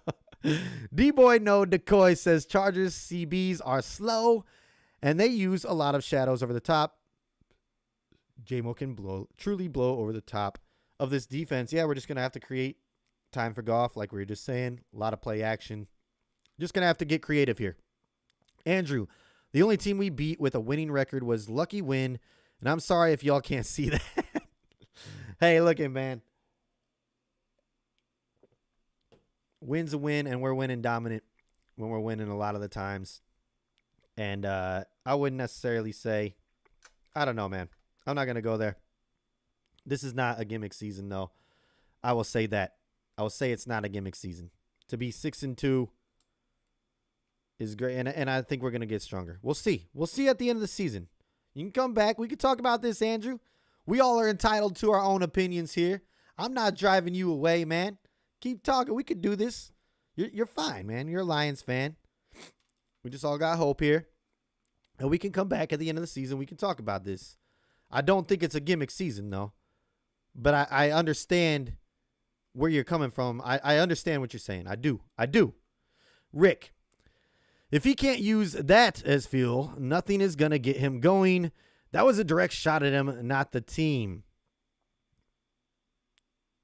D-Boy No Decoy says Chargers CBs are slow, and they use a lot of shadows over the top. J-Mo can truly blow over the top of this defense. Yeah, we're just going to have to create time for Goff, like we were just saying. A lot of play action. Just going to have to get creative here. Andrew, the only team we beat with a winning record was Lucky Win, and I'm sorry if y'all can't see that. Hey, look at man. Win's a win, and we're winning dominant when we're winning a lot of the times. And I wouldn't necessarily say, I don't know, man. I'm not going to go there. This is not a gimmick season, though. I will say that. I will say it's not a gimmick season. To be 6-2 is great, and I think we're going to get stronger. We'll see. We'll see at the end of the season. You can come back. We can talk about this, Andrew. We all are entitled to our own opinions here. I'm not driving you away, man. Keep talking. We could do this. You're fine, man. You're a Lions fan. We just all got hope here. And we can come back at the end of the season. We can talk about this. I don't think it's a gimmick season, though. But I understand where you're coming from. I understand what you're saying. I do. Rick, if he can't use that as fuel, nothing is going to get him going. That was a direct shot at him, not the team.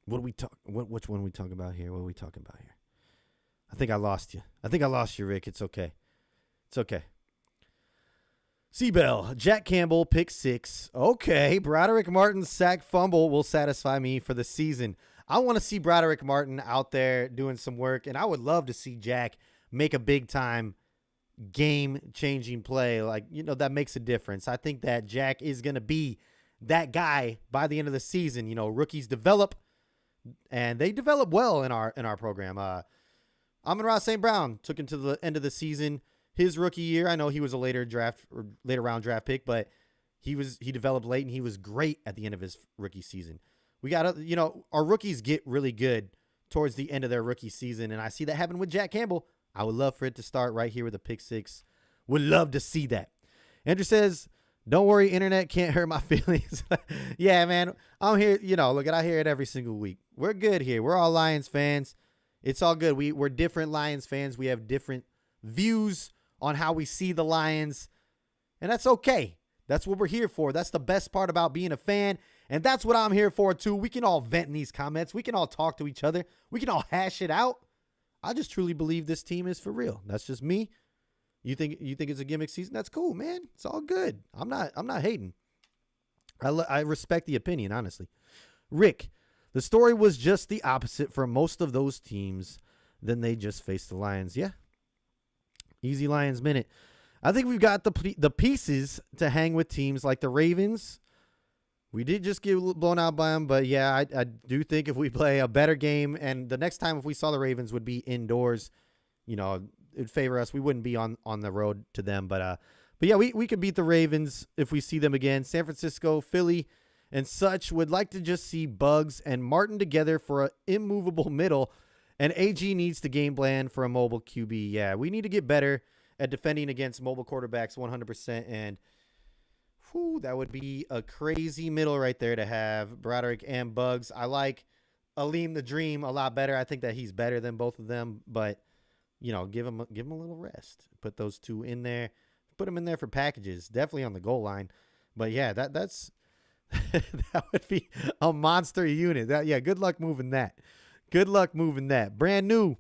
Which one are we talking about here? What are we talking about here? I think I lost you, Rick. It's okay. Seabell, Jack Campbell, pick 6. Okay, Broderick Martin's sack fumble will satisfy me for the season. I want to see Broderick Martin out there doing some work, and I would love to see Jack make a big-time game-changing play. That makes a difference. I think that Jack is going to be that guy by the end of the season. Rookies develop, and they develop well in our program. Amon-Ra St. Brown took him to the end of the season. His rookie year, I know he was a later round draft pick, but he developed late, and he was great at the end of his rookie season. We got our rookies get really good towards the end of their rookie season, and I see that happen with Jack Campbell. I would love for it to start right here with a pick 6. Would love to see that. Andrew says, don't worry, internet can't hurt my feelings. Yeah, man, I'm here. I hear it every single week. We're good here. We're all Lions fans. It's all good. We're different Lions fans. We have different views on how we see the Lions, and that's okay. That's what we're here for. That's the best part about being a fan, and that's what I'm here for, too. We can all vent in these comments. We can all talk to each other. We can all hash it out. I just truly believe this team is for real. That's just me. You think it's a gimmick season? That's cool, man. It's all good. I'm not hating. I respect the opinion, honestly. Rick, the story was just the opposite for most of those teams. Then they just faced the Lions. Yeah. Easy Lions minute. I think we've got the pieces to hang with teams like the Ravens. We did just get blown out by them, but yeah, I do think if we play a better game, and the next time if we saw the Ravens would be indoors, it would favor us. We wouldn't be on the road to them, but yeah, we could beat the Ravens if we see them again. San Francisco, Philly, and such would like to just see Bugs and Martin together for an immovable middle, and AG needs to game plan for a mobile QB. Yeah, we need to get better at defending against mobile quarterbacks 100%, and that would be a crazy middle right there to have Broderick and Bugs. I like Aleem the Dream a lot better. I think that he's better than both of them, but give him a little rest. Put those two in there. Put them in there for packages. Definitely on the goal line. But yeah, that's that would be a monster unit. Good luck moving that. Good luck moving that. Brand new.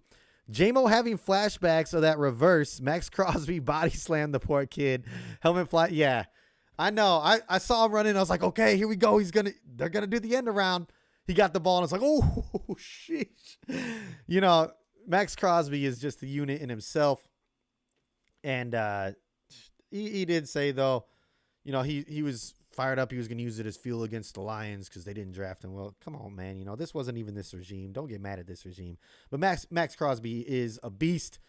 JMO having flashbacks of that reverse. Max Crosby body slammed the poor kid. Helmet fly. Yeah. I know. I saw him running. I was like, okay, here we go. They're gonna do the end around. He got the ball and it's like, oh sheesh. Max Crosby is just a unit in himself. And he did say though, he was fired up. He was gonna use it as fuel against the Lions because they didn't draft him. Well, come on, man. This wasn't even this regime. Don't get mad at this regime. But Max Crosby is a beast.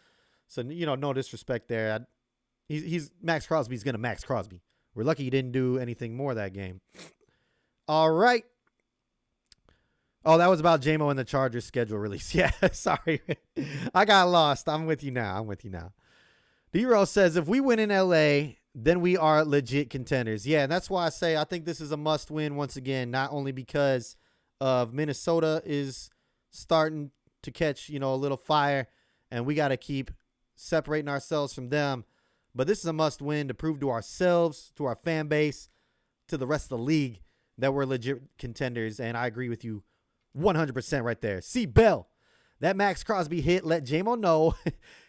So no disrespect there. He's Max Crosby's gonna Max Crosby. We're lucky he didn't do anything more that game. All right. Oh, that was about JMO and the Chargers schedule release. Yeah, sorry. I got lost. I'm with you now. D-Roll says, if we win in LA, then we are legit contenders. Yeah, and that's why I say I think this is a must win once again, not only because of Minnesota is starting to catch, a little fire, and we got to keep separating ourselves from them. But this is a must win to prove to ourselves, to our fan base, to the rest of the league that we're legit contenders. And I agree with you 100% right there. C. Bell, that Max Crosby hit let JMO know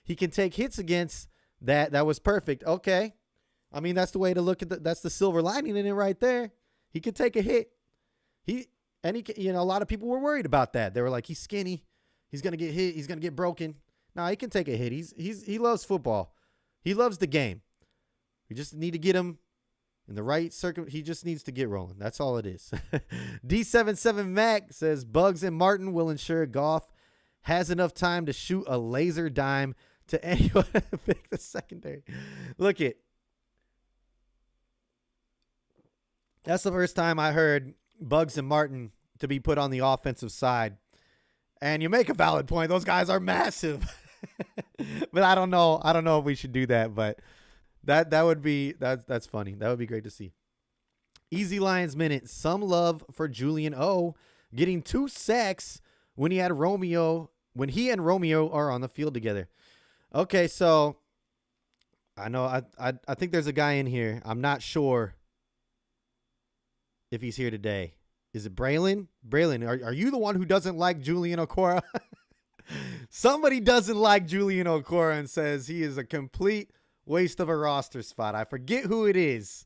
he can take hits against that. That was perfect. Okay. I mean, that's the way to look at that's the silver lining in it right there. He could take a hit. A lot of people were worried about that. They were like, he's skinny. He's going to get hit. He's going to get broken. No, he can take a hit. He loves football. He loves the game. We just need to get him in the right circuit. He just needs to get rolling. That's all it is. D77 Mac says Bugs and Martin will ensure Goff has enough time to shoot a laser dime to anyone to pick the secondary. Look it. That's the first time I heard Bugs and Martin to be put on the offensive side. And you make a valid point. Those guys are massive. But I don't know if we should do that, but that's funny. That would be great to see. Easy Lions minute. Some love for Julian O getting 2 sacks when he and Romeo are on the field together. Okay, so I know I think there's a guy in here. I'm not sure if he's here today. Is it Braylon? Braylon, are you the one who doesn't like Julian Okora? Somebody doesn't like Julian Okora and says he is a complete waste of a roster spot. I forget who it is,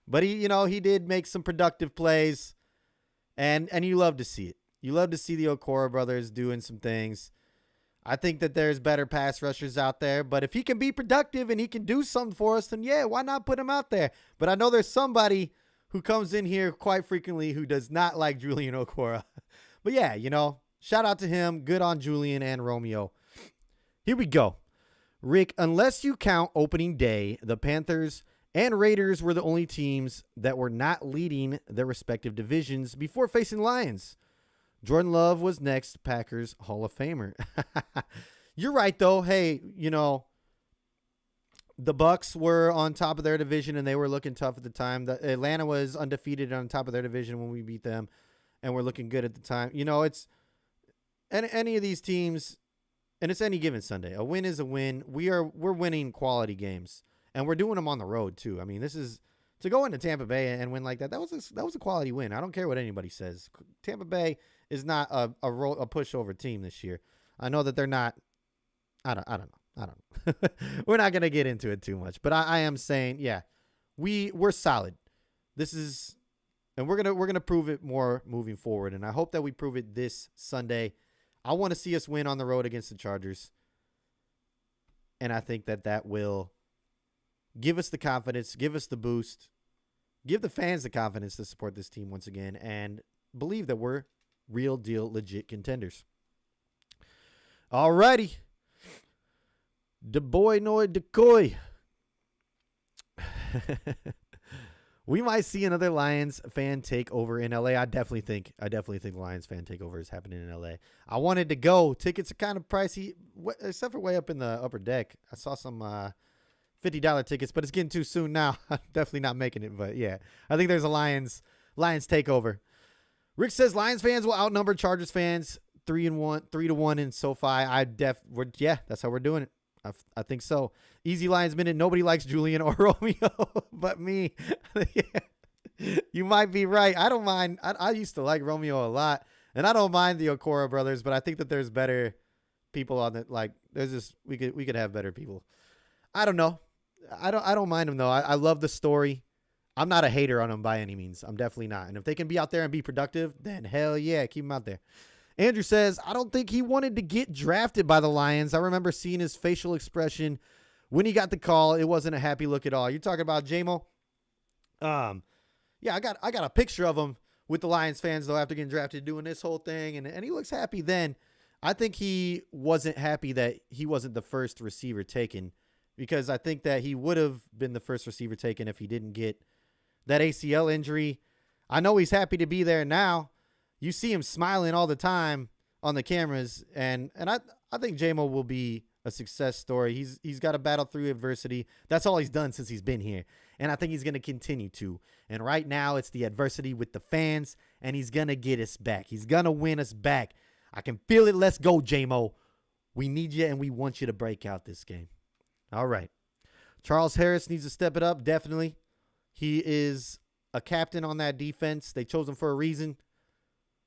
but he did make some productive plays, and you love to see it. You love to see the Okora brothers doing some things. I think that there's better pass rushers out there, but if he can be productive and he can do something for us, then yeah, why not put him out there? But I know there's somebody who comes in here quite frequently who does not like Julian Okora. But yeah, shout out to him. Good on Julian and Romeo. Here we go. Rick, unless you count opening day, the Panthers and Raiders were the only teams that were not leading their respective divisions before facing Lions. Jordan Love was next Packers Hall of Famer. You're right, though. Hey, the Bucks were on top of their division, and they were looking tough at the time. Atlanta was undefeated on top of their division when we beat them, and we're looking good at the time. It's any of these teams, and it's any given Sunday. A win is a win. We're winning quality games, and we're doing them on the road too. I mean, this is to go into Tampa Bay and win like that. That was a quality win. I don't care what anybody says. Tampa Bay is not a pushover team this year. I know that they're not. I don't know. We're not gonna get into it too much, but I am saying, yeah, we're solid. This is, and we're gonna prove it more moving forward, and I hope that we prove it this Sunday. I want to see us win on the road against the Chargers, and I think that will give us the confidence, give us the boost, give the fans the confidence to support this team once again, and believe that we're real deal legit contenders. Alrighty. The boy Noy Decoy. We might see another Lions fan takeover in LA. I definitely think the Lions fan takeover is happening in LA. I wanted to go. Tickets are kind of pricey, except for way up in the upper deck. I saw some $50 tickets, but it's getting too soon now. I'm definitely not making it, but yeah. I think there's a Lions takeover. Rick says Lions fans will outnumber Chargers fans 3-1 in SoFi. Yeah, that's how we're doing it. I think so. Easy Lions minute. Nobody likes Julian or Romeo but me. Yeah. You might be right. I don't mind. I used to like Romeo a lot, and I don't mind the Okora brothers, but I think that there's better people on it. Like there's just we could have better people. I don't know. I don't mind them though. I love the story. I'm not a hater on them by any means. I'm definitely not. And if they can be out there and be productive, then hell yeah, keep them out there. Andrew says, I don't think he wanted to get drafted by the Lions. I remember seeing his facial expression when he got the call. It wasn't a happy look at all. You're talking about J-Mo? Yeah, I got a picture of him with the Lions fans, though, after getting drafted, doing this whole thing, and he looks happy then. I think he wasn't happy that he wasn't the first receiver taken, because I think that he would have been the first receiver taken if he didn't get that ACL injury. I know he's happy to be there now. You see him smiling all the time on the cameras, and I think J-Mo will be a success story. He's got to battle through adversity. That's all he's done since he's been here, and I think he's going to continue to. And right now, it's the adversity with the fans, and he's going to get us back. He's going to win us back. I can feel it. Let's go, J-Mo. We need you, and we want you to break out this game. All right. Charles Harris needs to step it up, definitely. He is a captain on that defense. They chose him for a reason.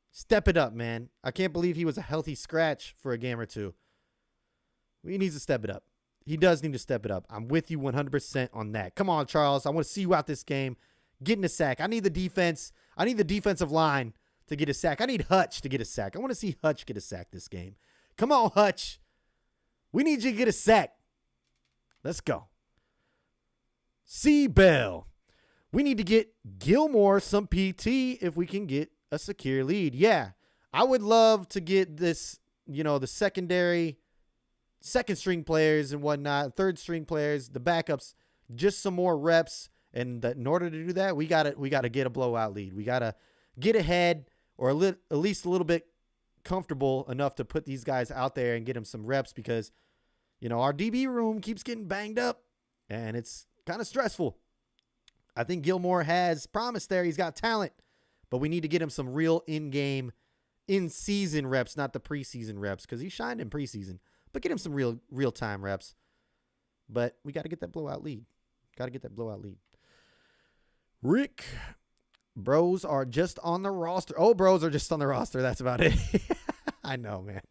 Step it up, man. I can't believe he was a healthy scratch for a game or two. He needs to step it up. He does need to step it up. I'm with you 100% on that. Come on, Charles. I want to see you out this game. Getting a sack. I need the defense. I need the defensive line to get a sack. I need Hutch to get a sack. I want to see Hutch get a sack this game. Come on, Hutch. We need you to get a sack. Let's go. C. Bell. We need to get Gilmore some PT if we can get a secure lead. Yeah, I would love to get this, the secondary, second string players and whatnot, third string players, the backups, just some more reps. And in order to do that, we got to get a blowout lead. We got to get ahead, or at least a little bit comfortable enough to put these guys out there and get them some reps, because, our DB room keeps getting banged up and it's kind of stressful. I think Gilmore has promise there. He's got talent. But we need to get him some real in-game, in-season reps, not the preseason reps, because he shined in preseason. But get him some real-time reps. But we got to get that blowout lead. Rick, bros are just on the roster. Oh, bros are just on the roster. That's about it. I know, man.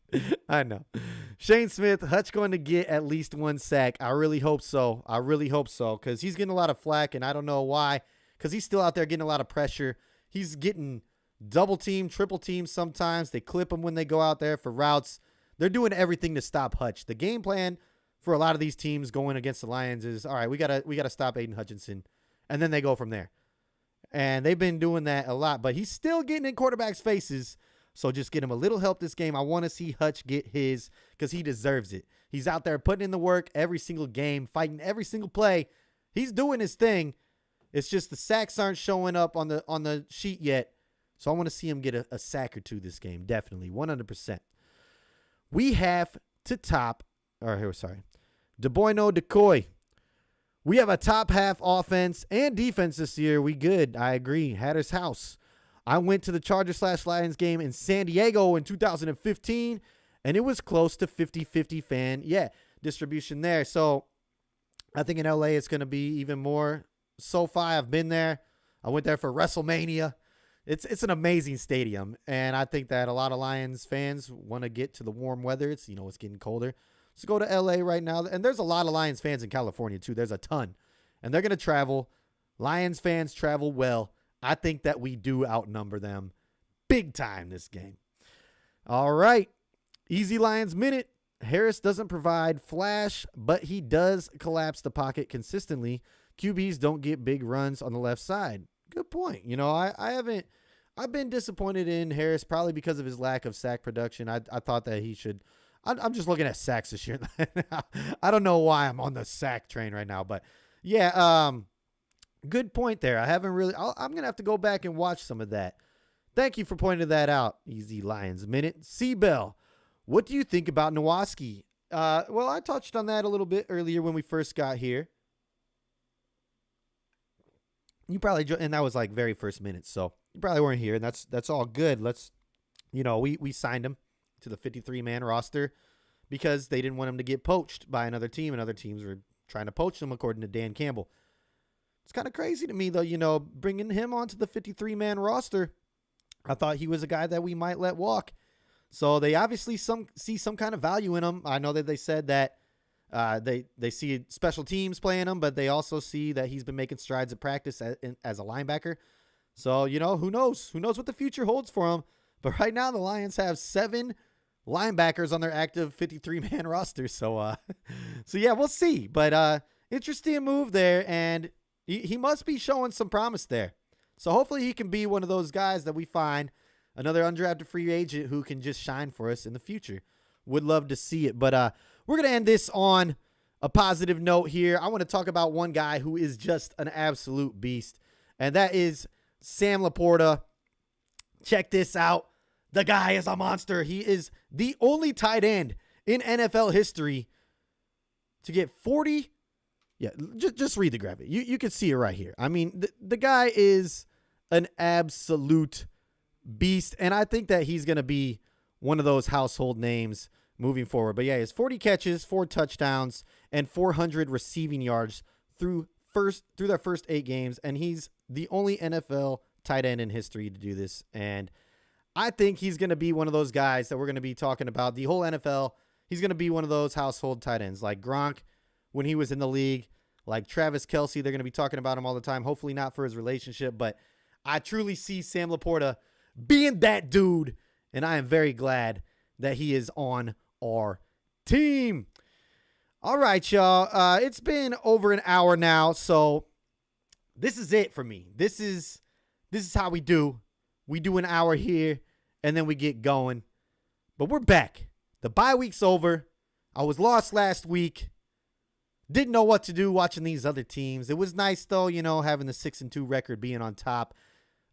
I know. Shane Smith, Hutch going to get at least one sack. I really hope so. Because he's getting a lot of flack, and I don't know why. Because he's still out there getting a lot of pressure. He's getting double team, triple team sometimes. They clip him when they go out there for routes. They're doing everything to stop Hutch. The game plan for a lot of these teams going against the Lions is, all right, we gotta stop Aiden Hutchinson, and then they go from there. And they've been doing that a lot, but he's still getting in quarterbacks' faces. So just get him a little help this game. I want to see Hutch get his, because he deserves it. He's out there putting in the work every single game, fighting every single play. He's doing his thing. It's just the sacks aren't showing up on the sheet yet. So I want to see him get a sack or two this game. Definitely. 100%. We have to top. DeBoyno Decoy. We have a top half offense and defense this year. We good. I agree. Hatter's house. I went to the Chargers/Lions game in San Diego in 2015, and it was close to 50-50 fan distribution there. So I think in LA it's going to be even more. SoFi, I've been there. I went there for WrestleMania. It's an amazing stadium, and I think that a lot of Lions fans want to get to the warm weather. It's getting colder. Let's go to LA right now, and there's a lot of Lions fans in California too. There's a ton, and they're going to travel. Lions fans travel well. I think that we do outnumber them big time this game. All right. Easy Lions minute. Harris doesn't provide flash, but he does collapse the pocket consistently. QBs don't get big runs on the left side. Good point. I've been disappointed in Harris probably because of his lack of sack production. I thought that he should. I'm just looking at sacks this year. I don't know why I'm on the sack train right now, but yeah, good point there. I'm going to have to go back and watch some of that. Thank you for pointing that out. Easy Lions Minute. C-Bell, what do you think about Nowaski? Well, I touched on that a little bit earlier when we first got here. You probably, and that was like very first minute, so you probably weren't here, and that's all good. We signed him to the 53-man roster because they didn't want him to get poached by another team, and other teams were trying to poach him, according to Dan Campbell. It's kind of crazy to me, though, bringing him onto the 53-man roster. I thought he was a guy that we might let walk. So they obviously see some kind of value in him. I know that they said that they see special teams playing him, but they also see that he's been making strides at practice as a linebacker. So, who knows? Who knows what the future holds for him? But right now, the Lions have 7 linebackers on their active 53-man roster. So yeah, we'll see. But interesting move there, and he must be showing some promise there. So hopefully he can be one of those guys that we find, another undrafted free agent who can just shine for us in the future. Would love to see it. But we're going to end this on a positive note here. I want to talk about one guy who is just an absolute beast, and that is Sam Laporta. Check this out. The guy is a monster. He is the only tight end in NFL history to get 40. Yeah, just read the graphic. You can see it right here. I mean, the guy is an absolute beast, and I think that he's going to be one of those household names moving forward. But yeah, he has 40 catches, 4 touchdowns, and 400 receiving yards through their first 8 games, and he's the only NFL tight end in history to do this. And I think he's going to be one of those guys that we're going to be talking about the whole NFL. He's going to be one of those household tight ends like Gronk when he was in the league, like Travis Kelce. They're going to be talking about him all the time. Hopefully not for his relationship, but I truly see Sam Laporta being that dude, and I am very glad that he is on our team. All right, y'all. It's been over an hour now, so this is it for me. This is how we do. We do an hour here, and then we get going. But we're back. The bye week's over. I was lost last week. Didn't know what to do watching these other teams. It was nice, though, having the 6-2 record, being on top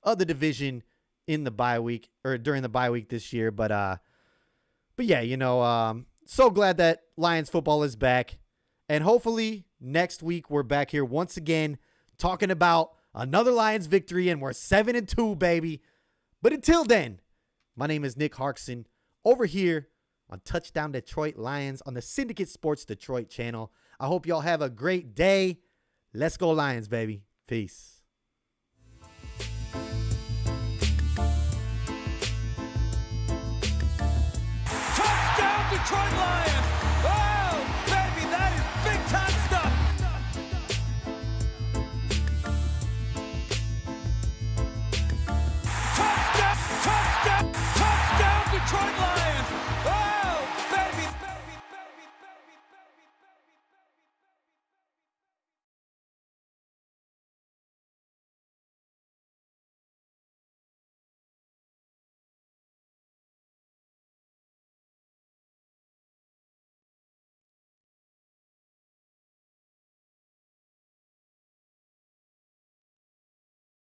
of the division in the bye week or during the bye week this year. But yeah, so glad that Lions football is back. And hopefully next week we're back here once again talking about another Lions victory, and we're 7-2, baby. But until then, my name is Nick Harkson over here on Touchdown Detroit Lions on the Syndicate Sports Detroit channel. I hope y'all have a great day. Let's go Lions, baby. Peace.